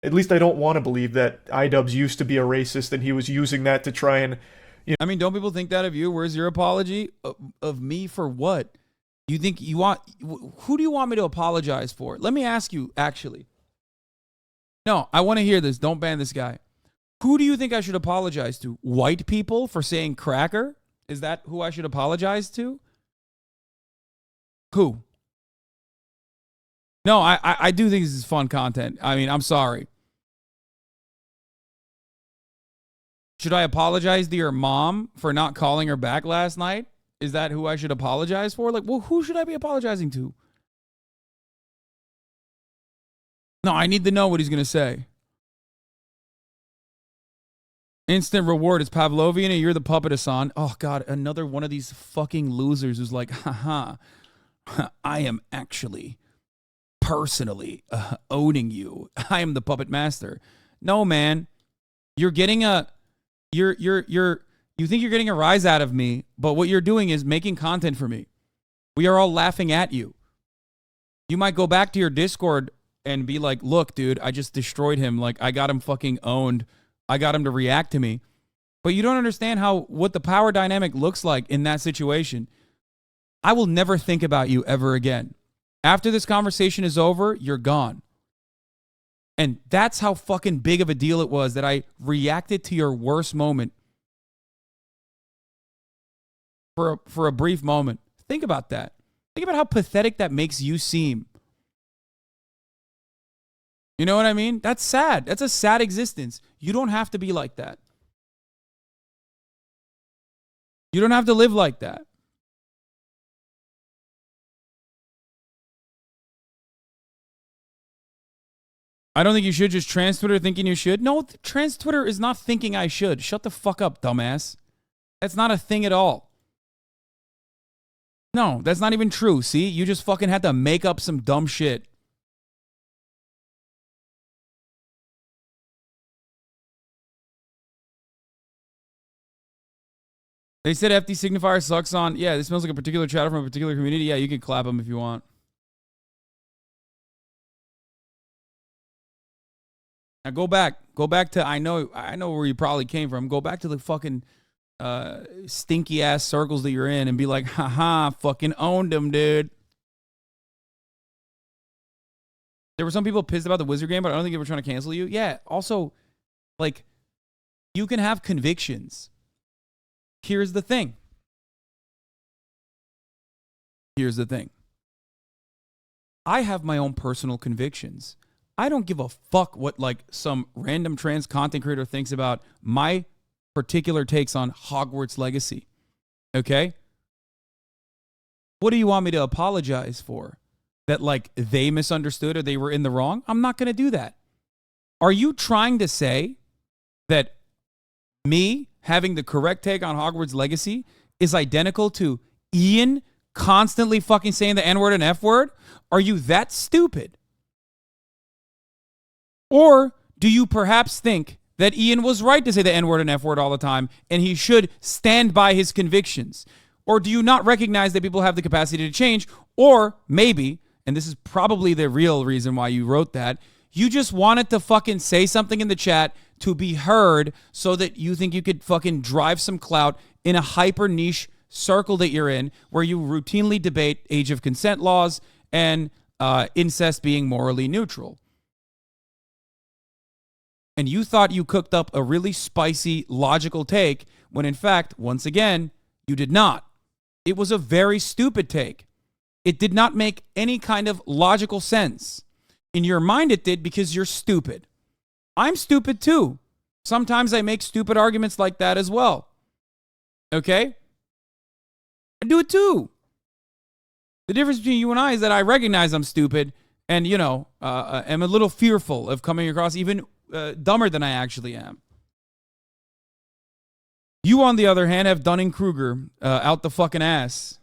At least I don't want to believe that iDubbbz used to be a racist and he was using that to try and... You know. I mean, don't people think that of you? Where's your apology? Of me for what? You think you want... Who do you want me to apologize for? Let me ask you, actually. No, I want to hear this. Don't ban this guy. Who do you think I should apologize to? White people for saying cracker? Is that who I should apologize to? Who? No, I do think this is fun content. I mean, I'm sorry. Should I apologize to your mom for not calling her back last night? Is that who I should apologize for? Like, well, who should I be apologizing to? No, I need to know what he's going to say. Instant reward is Pavlovian and you're the puppet, Hasan. Oh, God, another one of these fucking losers who's like, haha, I am actually personally owning you. I am the puppet master. No, man. You're getting a... You think you're getting a rise out of me, but what you're doing is making content for me. We are all laughing at you. You might go back to your Discord and be like, look, dude, I just destroyed him. Like, I got him fucking owned. I got him to react to me. But you don't understand what the power dynamic looks like in that situation. I will never think about you ever again. After this conversation is over, you're gone. And that's how fucking big of a deal it was that I reacted to your worst moment for a brief moment. Think about that. Think about how pathetic that makes you seem. You know what I mean? That's sad. That's a sad existence. You don't have to be like that. You don't have to live like that. I don't think you should just trans Twitter thinking you should. No, trans Twitter is not thinking I should. Shut the fuck up, dumbass. That's not a thing at all. No, that's not even true. See, you just fucking had to make up some dumb shit. They said FD signifier sucks on. Yeah, this smells like a particular chatter from a particular community. Yeah, you can clap them if you want. Now go back to I know where you probably came from. Go back to the fucking stinky ass circles that you're in and be like, haha, fucking owned them, dude. There were some people pissed about the Wizard game, but I don't think they were trying to cancel you. Yeah, also, like, you can have convictions. Here's the thing. I have my own personal convictions. I don't give a fuck what like some random trans content creator thinks about my particular takes on Hogwarts Legacy. Okay? What do you want me to apologize for? That like they misunderstood or they were in the wrong? I'm not going to do that. Are you trying to say that me having the correct take on Hogwarts Legacy is identical to Ian constantly fucking saying the N-word and F-word? Are you that stupid? Or do you perhaps think that Ian was right to say the N-word and F-word all the time and he should stand by his convictions? Or do you not recognize that people have the capacity to change? Or maybe, and this is probably the real reason why you wrote that, you just wanted to fucking say something in the chat to be heard so that you think you could fucking drive some clout in a hyper niche circle that you're in where you routinely debate age of consent laws and incest being morally neutral. And you thought you cooked up a really spicy, logical take when in fact, once again, you did not. It was a very stupid take. It did not make any kind of logical sense. In your mind it did because you're stupid. I'm stupid too. Sometimes I make stupid arguments like that as well. Okay? I do it too. The difference between you and I is that I recognize I'm stupid and, you know, am a little fearful of coming across even dumber than I actually am. You, on the other hand, have Dunning-Kruger out the fucking ass.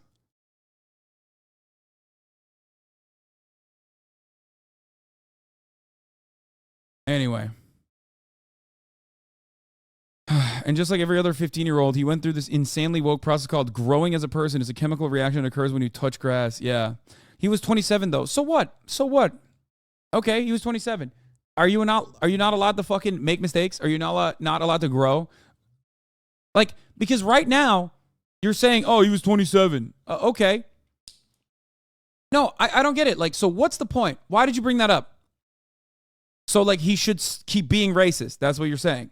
Anyway. And just like every other 15-year-old, he went through this insanely woke process called growing as a person. It's a chemical reaction that occurs when you touch grass. Yeah. He was 27, though. So what? So what? Okay, he was 27. Are you not allowed to fucking make mistakes? Are you not allowed to grow? Like, because right now, you're saying, oh, he was 27. Okay. No, I don't get it. Like, so what's the point? Why did you bring that up? So, like, he should keep being racist. That's what you're saying.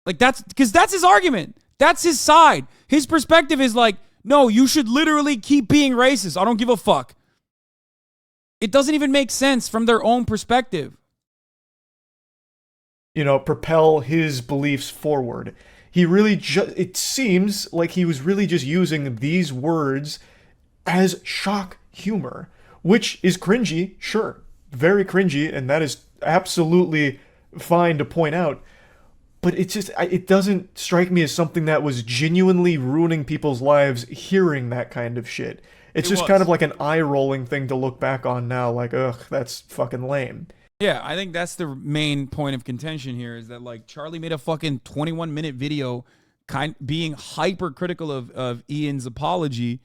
Like, because that's his argument. That's his side. His perspective is like, no, you should literally keep being racist. I don't give a fuck. It doesn't even make sense from their own perspective. You know, propel his beliefs forward. He really it seems like he was really just using these words as shock humor, which is cringy, sure. Very cringy, and that is absolutely fine to point out. But it doesn't strike me as something that was genuinely ruining people's lives hearing that kind of shit. It's just kind of like an eye-rolling thing to look back on now, like, ugh, that's fucking lame. Yeah, I think that's the main point of contention here is that, like, Charlie made a fucking 21-minute video being hypercritical of Ian's apology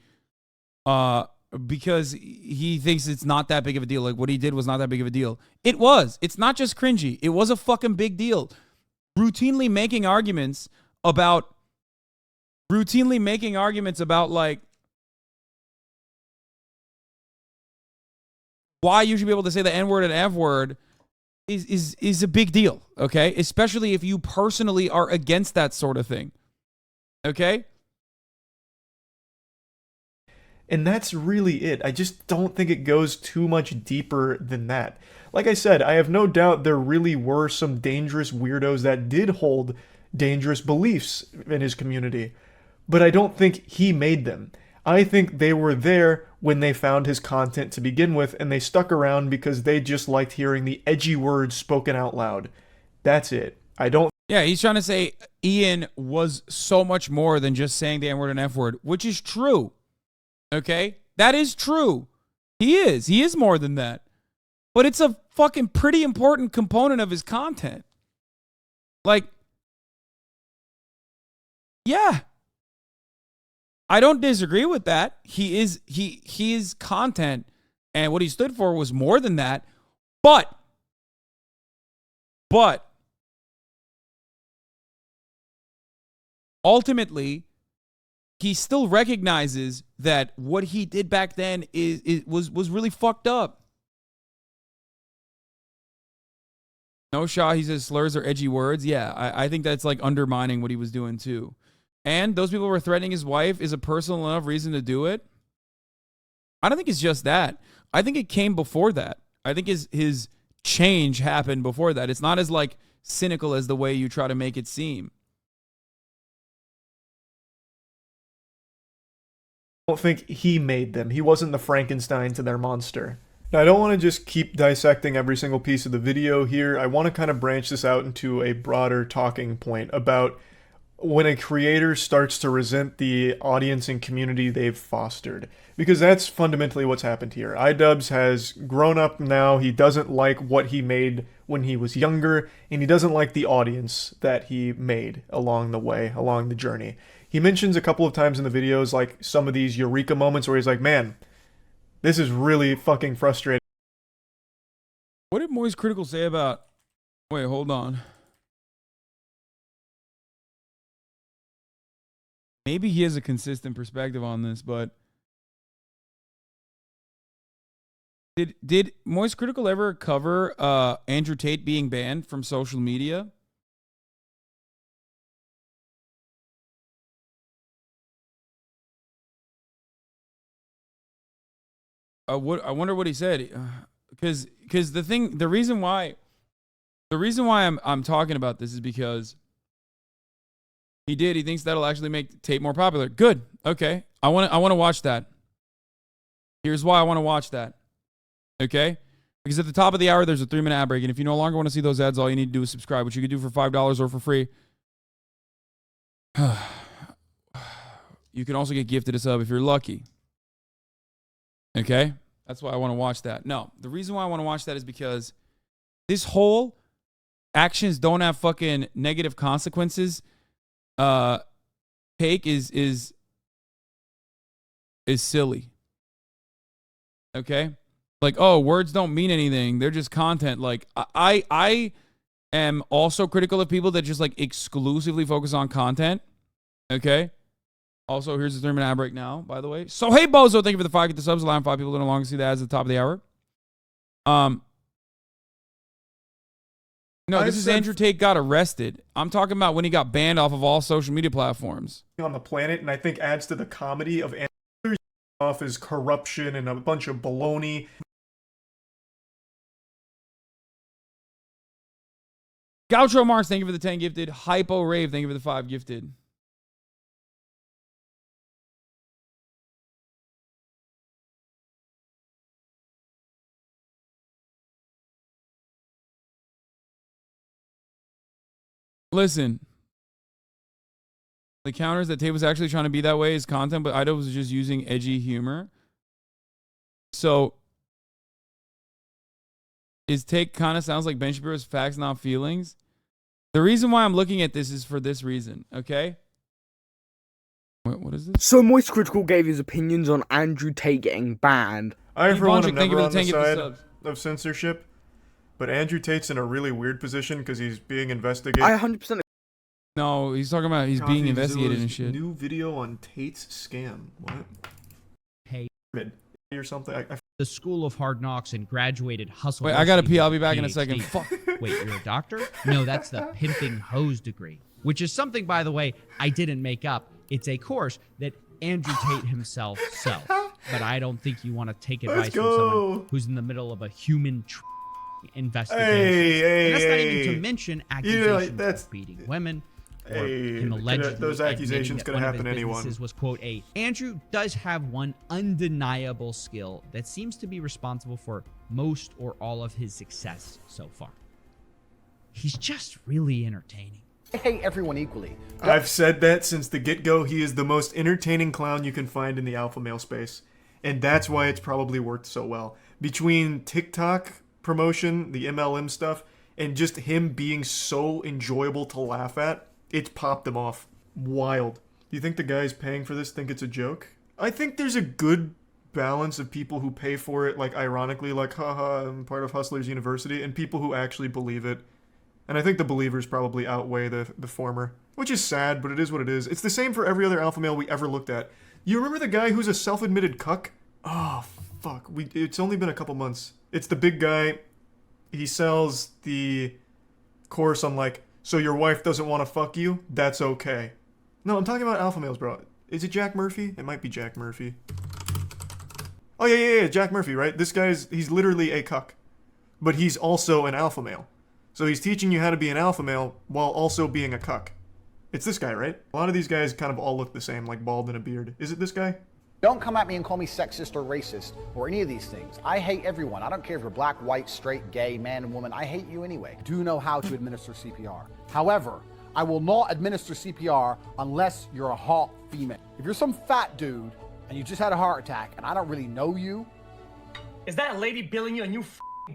because he thinks it's not that big of a deal. Like, what he did was not that big of a deal. It was. It's not just cringy. It was a fucking big deal. routinely making arguments about like why you should be able to say the N-word and F-word is a big deal, okay? Especially if you personally are against that sort of thing, okay? And that's really it. I just don't think it goes too much deeper than that. Like I said, I have no doubt there really were some dangerous weirdos that did hold dangerous beliefs in his community, but I don't think he made them. I think they were there when they found his content to begin with, and they stuck around because they just liked hearing the edgy words spoken out loud. That's it. I don't... Yeah, he's trying to say Ian was so much more than just saying the N-word and F-word, which is true. Okay? That is true. He is. He is more than that. But it's a fucking pretty important component of his content. Like, yeah. I don't disagree with that. His content and what he stood for was more than that. But ultimately, he still recognizes that what he did back then was really fucked up. No, Shaw, he says slurs are edgy words. Yeah, I think that's like undermining what he was doing too. And those people were threatening his wife is a personal enough reason to do it. I don't think it's just that. I think it came before that. I think his change happened before that. It's not as like cynical as the way you try to make it seem. I don't think he made them. He wasn't the Frankenstein to their monster. Now, I don't want to just keep dissecting every single piece of the video here. I want to kind of branch this out into a broader talking point about when a creator starts to resent the audience and community they've fostered. Because that's fundamentally what's happened here. iDubbbz has grown up now. He doesn't like what he made when he was younger, and he doesn't like the audience that he made along the way, along the journey. He mentions a couple of times in the videos, like some of these eureka moments where he's like, man, this is really fucking frustrating. What did moistCr1TiKaL say about... Wait, hold on. Maybe he has a consistent perspective on this, but... Did moistCr1TiKaL ever cover Andrew Tate being banned from social media? I wonder what he said, because the reason why I'm talking about this is because he thinks that'll actually make Tate more popular. Good, okay, I want to watch that. Here's why I want to watch that. Okay, because at the top of the hour there's a 3-minute ad break, and if you no longer want to see those ads, all you need to do is subscribe, which you can do for $5 or for free. You can also get gifted a sub if you're lucky. Okay? That's why I want to watch that. No, the reason why I want to watch that is because this whole actions don't have fucking negative consequences take is silly. Okay? Like, oh, words don't mean anything. They're just content. Like, I am also critical of people that just like exclusively focus on content. Okay? Also, here's the 3-minute ad break now, by the way. So, hey, Bozo, thank you for the 5. Get the subs. Allowing 5 people to no longer see the ads at the top of the hour. No, this is Andrew Tate got arrested. I'm talking about when he got banned off of all social media platforms. On the planet, and I think adds to the comedy of Andrew off as corruption and a bunch of baloney. Gaucho Marks, thank you for the 10 gifted. Hypo Rave, thank you for the 5 gifted. Listen, the counters that Tate was actually trying to be that way is content, but iDubbbz was just using edgy humor. So his take kind of sounds like Ben Shapiro's facts, not feelings. The reason why I'm looking at this is for this reason, okay? What is this? So moistCr1TiKaL gave his opinions on Andrew Tate getting banned. I, for one, am Thank you never for on the the 10 side subs. of censorship. But Andrew Tate's in a really weird position because he's being investigated. I 100%. No, he's talking about he's being investigated and shit. New video on Tate's scam. What? Hey. Or something. The School of Hard Knocks and graduated hustle. Wait, I gotta pee. I'll be back in a second. Fuck. Wait, you're a doctor? No, that's the pimping hose degree, which is something, by the way, I didn't make up. It's a course that Andrew Tate himself sells. But I don't think you want to take advice from someone who's in the middle of a human investigation. Hey, and that's not even to mention accusations that's of beating women. Hey, him allegedly those accusations could gonna happen to anyone. Was, quote, Andrew does have one undeniable skill that seems to be responsible for most or all of his success so far. He's just really entertaining. I hate everyone equally. I've said that since the get-go. He is the most entertaining clown you can find in the alpha male space. And that's why it's probably worked so well. Between TikTok promotion, the MLM stuff, and just him being so enjoyable to laugh at, it's popped him off. Wild. You think the guys paying for this think it's a joke? I think there's a good balance of people who pay for it, like ironically, like, haha, I'm part of Hustlers University, and people who actually believe it. And I think the believers probably outweigh the former, which is sad, but it is what it is. It's the same for every other alpha male we ever looked at. You remember the guy who's a self-admitted cuck? Oh, fuck. It's only been a couple months. It's the big guy. He sells the course on, like, so your wife doesn't want to fuck you? That's okay. No, I'm talking about alpha males, bro. Is it Jack Murphy? It might be Jack Murphy. Oh, yeah, Jack Murphy, right? This he's literally a cuck. But he's also an alpha male. So he's teaching you how to be an alpha male while also being a cuck. It's this guy, right? A lot of these guys kind of all look the same, like bald and a beard. Is it this guy? Don't come at me and call me sexist or racist or any of these things. I hate everyone. I don't care if you're black, white, straight, gay, man, and woman. I hate you anyway. Do know how to administer CPR. However, I will not administer CPR unless you're a hot female. If you're some fat dude and you just had a heart attack and I don't really know you. Is that lady billing you and you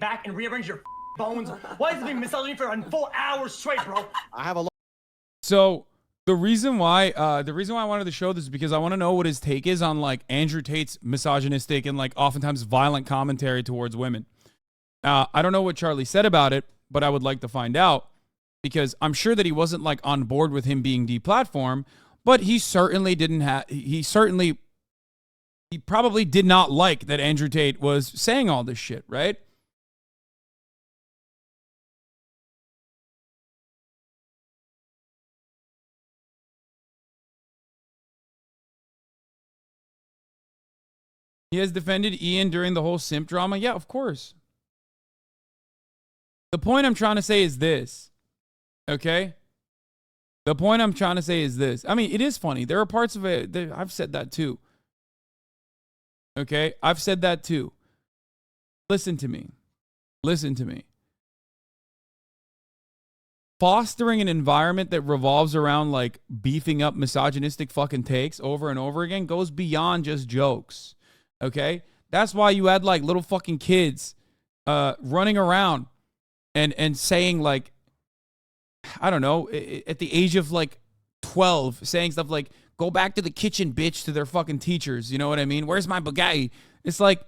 back and rearrange your bones? Why is it being misogyny for 4 hours straight, bro? I have a lot. So the reason why I wanted to show this is because I want to know what his take is on like Andrew Tate's misogynistic and like oftentimes violent commentary towards women. I don't know what Charlie said about it, but I would like to find out because I'm sure that he wasn't like on board with him being deplatformed, but he certainly didn't have. He probably did not like that Andrew Tate was saying all this shit, right? He has defended Ian during the whole simp drama. Yeah, of course. The point I'm trying to say is this. Okay? The point I'm trying to say is this. I mean, it is funny. There are parts of it that I've said that too. Okay? I've said that too. Listen to me. Listen to me. Fostering an environment that revolves around like beefing up misogynistic fucking takes over and over again goes beyond just jokes. Okay? That's why you had like little fucking kids running around and saying like, I don't know, at the age of like 12, saying stuff like, go back to the kitchen, bitch, to their fucking teachers. You know what I mean? Where's my Bugatti? It's like,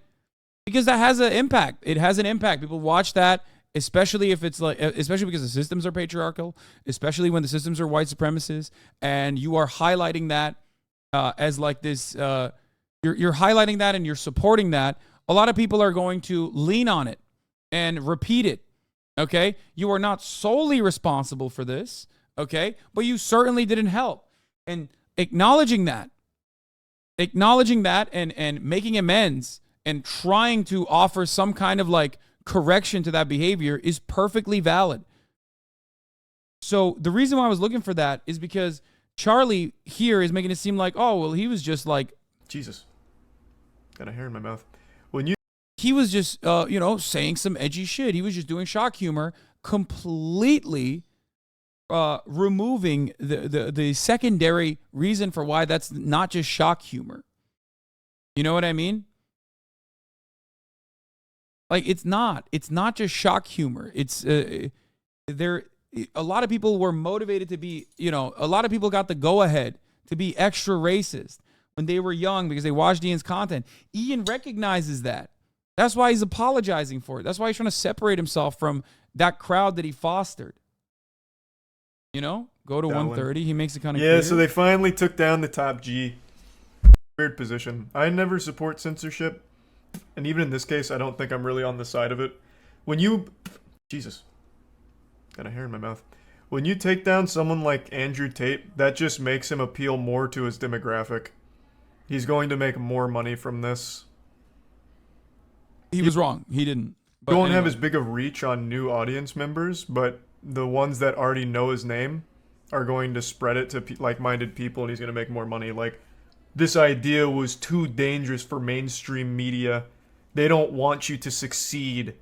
because that has an impact. It has an impact. People watch that, especially if it's like, especially because the systems are patriarchal, especially when the systems are white supremacists, and you are highlighting that as like this, you're highlighting that and you're supporting that. A lot of people are going to lean on it and repeat it. Okay? You are not solely responsible for this. Okay? But you certainly didn't help. And acknowledging that and making amends and trying to offer some kind of like correction to that behavior is perfectly valid. So the reason why I was looking for that is because Charlie here is making it seem like, oh, well, he was just like, Jesus. Got a hair in my mouth. He was just, saying some edgy shit. He was just doing shock humor, completely removing the secondary reason for why that's not just shock humor. You know what I mean? Like, it's not just shock humor. It's, a lot of people were motivated to be, a lot of people got the go-ahead to be extra racist when they were young because they watched Ian's content. Ian recognizes that. That's why he's apologizing for it. That's why he's trying to separate himself from that crowd that he fostered. You know, go to 130. He makes it kind of yeah. clear. So they finally took down the top G. Weird position. I never support censorship, and even in this case, I don't think I'm really on the side of it. When you, Jesus, got a hair in my mouth. When you take down someone like Andrew Tate, that just makes him appeal more to his demographic. He's going to make more money from this. He was wrong. He didn't. But he won't have as big of reach on new audience members, but the ones that already know his name are going to spread it to like-minded people, and he's going to make more money. Like, this idea was too dangerous for mainstream media. They don't want you to succeed.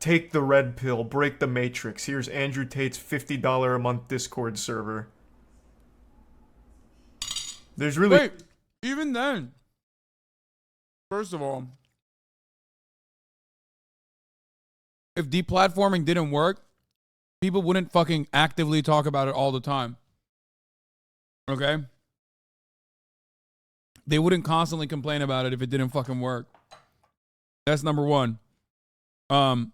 Take the red pill, break the matrix. Here's Andrew Tate's $50 a month Discord server. There's really... Wait, even then, first of all, if deplatforming didn't work, people wouldn't fucking actively talk about it all the time. Okay? They wouldn't constantly complain about it if it didn't fucking work. That's number one. But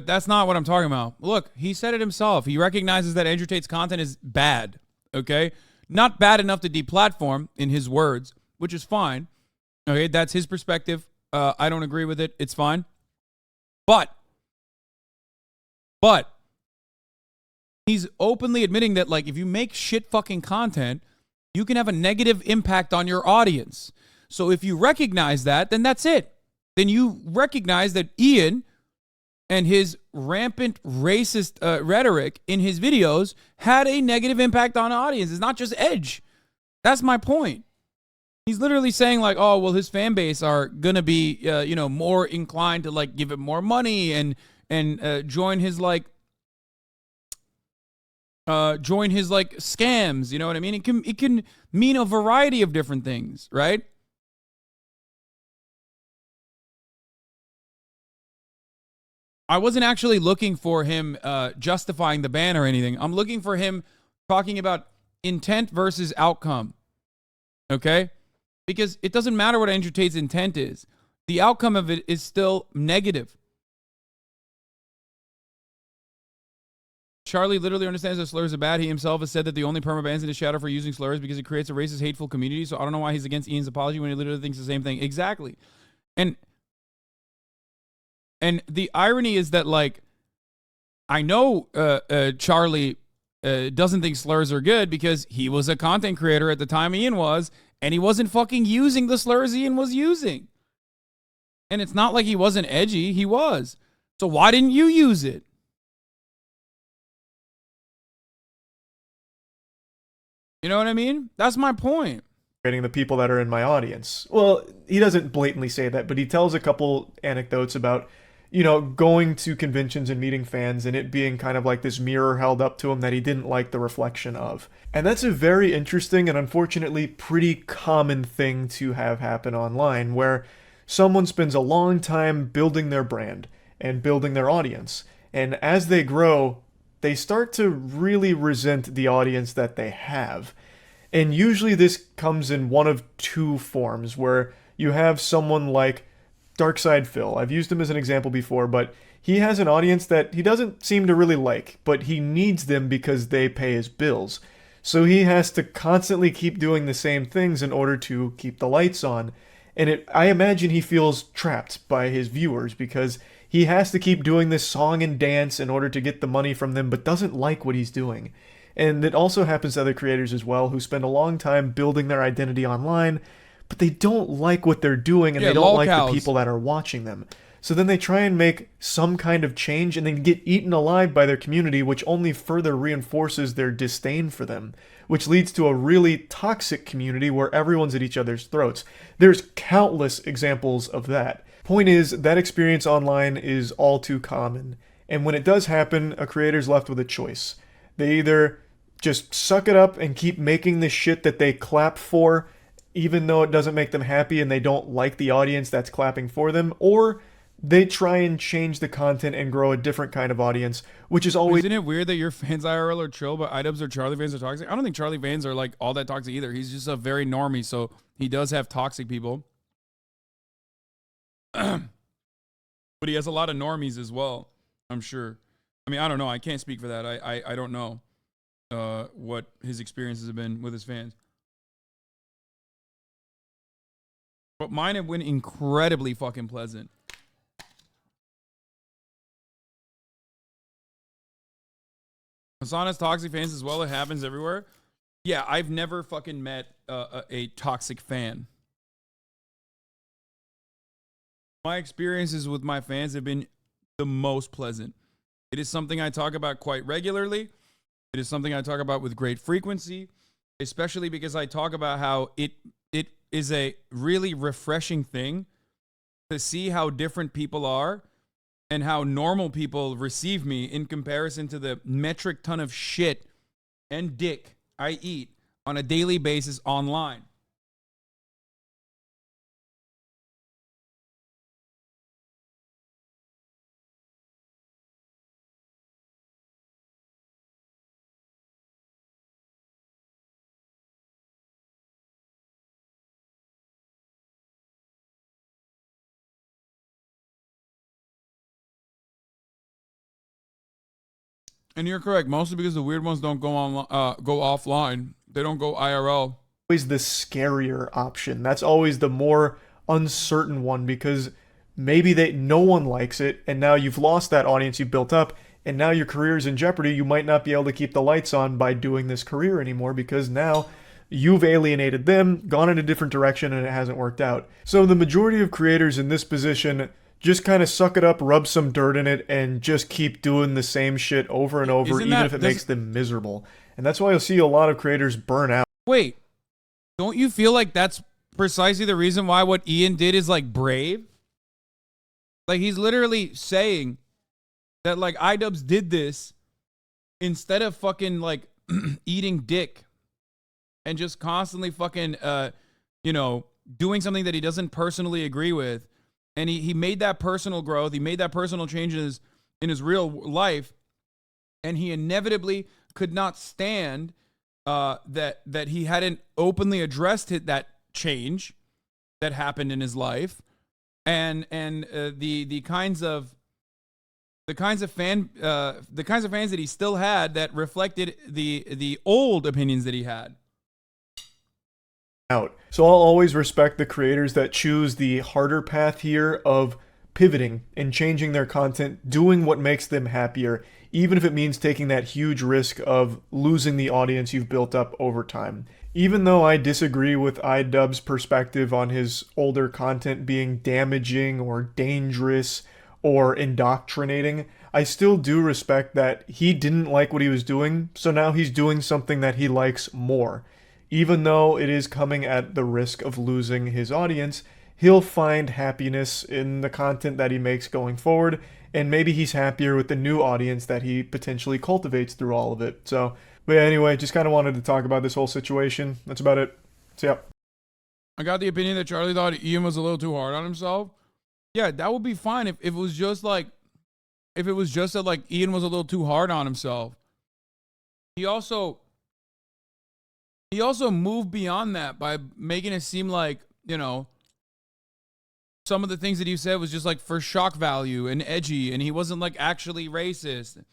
that's not what I'm talking about. Look, he said it himself. He recognizes that Andrew Tate's content is bad, okay? Not bad enough to deplatform, in his words, which is fine. Okay, that's his perspective. I don't agree with it. It's fine. But he's openly admitting that, like, if you make shit fucking content, you can have a negative impact on your audience. So if you recognize that, then that's it. Then you recognize that Ian and his rampant racist rhetoric in his videos had a negative impact on the audience. It's not just Edge. That's my point. He's literally saying, like, oh, well, his fan base are going to be, more inclined to, like, give him more money and join his, like, scams. You know what I mean? It can mean a variety of different things, right? I wasn't actually looking for him justifying the ban or anything. I'm looking for him talking about intent versus outcome. Okay? Because it doesn't matter what Andrew Tate's intent is. The outcome of it is still negative. Charlie literally understands that slurs are bad. He himself has said that the only perma bans in his shadow for using slurs because it creates a racist, hateful community. So I don't know why he's against Ian's apology when he literally thinks the same thing. Exactly. And the irony is that, like, I know Charlie doesn't think slurs are good because he was a content creator at the time Ian was, and he wasn't fucking using the slurs Ian was using. And it's not like he wasn't edgy. He was. So why didn't you use it? You know what I mean? That's my point. The people that are in my audience. Well, he doesn't blatantly say that, but he tells a couple anecdotes about, going to conventions and meeting fans and it being kind of like this mirror held up to him that he didn't like the reflection of. And that's a very interesting and unfortunately pretty common thing to have happen online, where someone spends a long time building their brand and building their audience. And as they grow, they start to really resent the audience that they have. And usually this comes in one of two forms, where you have someone like Darkside Phil. I've used him as an example before, but he has an audience that he doesn't seem to really like, but he needs them because they pay his bills. So he has to constantly keep doing the same things in order to keep the lights on. And I imagine he feels trapped by his viewers because he has to keep doing this song and dance in order to get the money from them, but doesn't like what he's doing. And it also happens to other creators as well who spend a long time building their identity online, but they don't like what they're doing and they don't like the people that are watching them. So then they try and make some kind of change and then get eaten alive by their community, which only further reinforces their disdain for them, which leads to a really toxic community where everyone's at each other's throats. There's countless examples of that. Point is, that experience online is all too common. And when it does happen, a creator's left with a choice. They either just suck it up and keep making the shit that they clap for, even though it doesn't make them happy and they don't like the audience that's clapping for them, or they try and change the content and grow a different kind of audience, which is always... Isn't it weird that your fans IRL are chill, but iDubbbz or Charlie fans are toxic? I don't think Charlie fans are, like, all that toxic either. He's just a very normie, so he does have toxic people. But he has a lot of normies as well, I'm sure. I mean, I don't know. I can't speak for that. I don't know what his experiences have been with his fans. But mine have been incredibly fucking pleasant. Hasan has toxic fans as well. It happens everywhere. Yeah, I've never fucking met a toxic fan. My experiences with my fans have been the most pleasant. It is something I talk about quite regularly. It is something I talk about with great frequency, especially because I talk about how it is a really refreshing thing to see how different people are and how normal people receive me in comparison to the metric ton of shit and dick I eat on a daily basis online. And you're correct, mostly because the weird ones don't go offline. They don't go IRL. Always the scarier option. That's always the more uncertain one, because maybe no one likes it, and now you've lost that audience you built up, and now your career is in jeopardy. You might not be able to keep the lights on by doing this career anymore, because now you've alienated them, gone in a different direction, and it hasn't worked out. So the majority of creators in this position just kind of suck it up, rub some dirt in it, and just keep doing the same shit over and over, even if it makes them miserable. And that's why you'll see a lot of creators burn out. Wait, don't you feel like that's precisely the reason why what Ian did is like brave? Like, he's literally saying that like iDubbbz did this instead of fucking like eating dick and just constantly fucking doing something that he doesn't personally agree with. And he made that personal growth. He made that personal changes in his real life. And he inevitably could not stand that he hadn't openly addressed that change that happened in his life. And the kinds of fans that he still had that reflected the old opinions that he had. Out. So I'll always respect the creators that choose the harder path here of pivoting and changing their content, doing what makes them happier, even if it means taking that huge risk of losing the audience you've built up over time. Even though I disagree with iDubbbz's perspective on his older content being damaging or dangerous or indoctrinating, I still do respect that he didn't like what he was doing, so now he's doing something that he likes more. Even though it is coming at the risk of losing his audience, he'll find happiness in the content that he makes going forward, and maybe he's happier with the new audience that he potentially cultivates through all of it. So, but yeah, anyway, just kind of wanted to talk about this whole situation. That's about it. So, yeah. I got the opinion that Charlie thought Ian was a little too hard on himself. Yeah, that would be fine if it was just like, if it was just that like Ian was a little too hard on himself. He also moved beyond that by making it seem like, some of the things that he said was just like for shock value and edgy, and he wasn't like actually racist.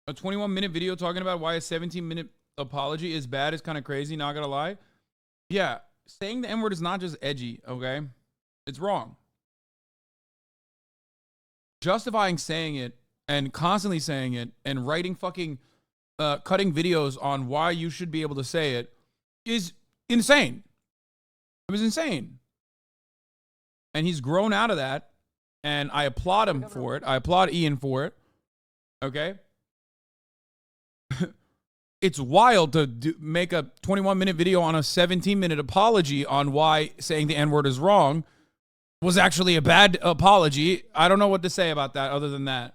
A 21-minute video talking about why a 17-minute apology is bad is kind of crazy, not gonna lie. Yeah, saying the N-word is not just edgy, okay? It's wrong. Justifying saying it and constantly saying it and writing fucking cutting videos on why you should be able to say it is insane. It was insane. And he's grown out of that, and I applaud him for it. I applaud Ian for it. Okay? It's wild to make a 21-minute video on a 17-minute apology on why saying the N-word is wrong was actually a bad apology. I don't know what to say about that other than that.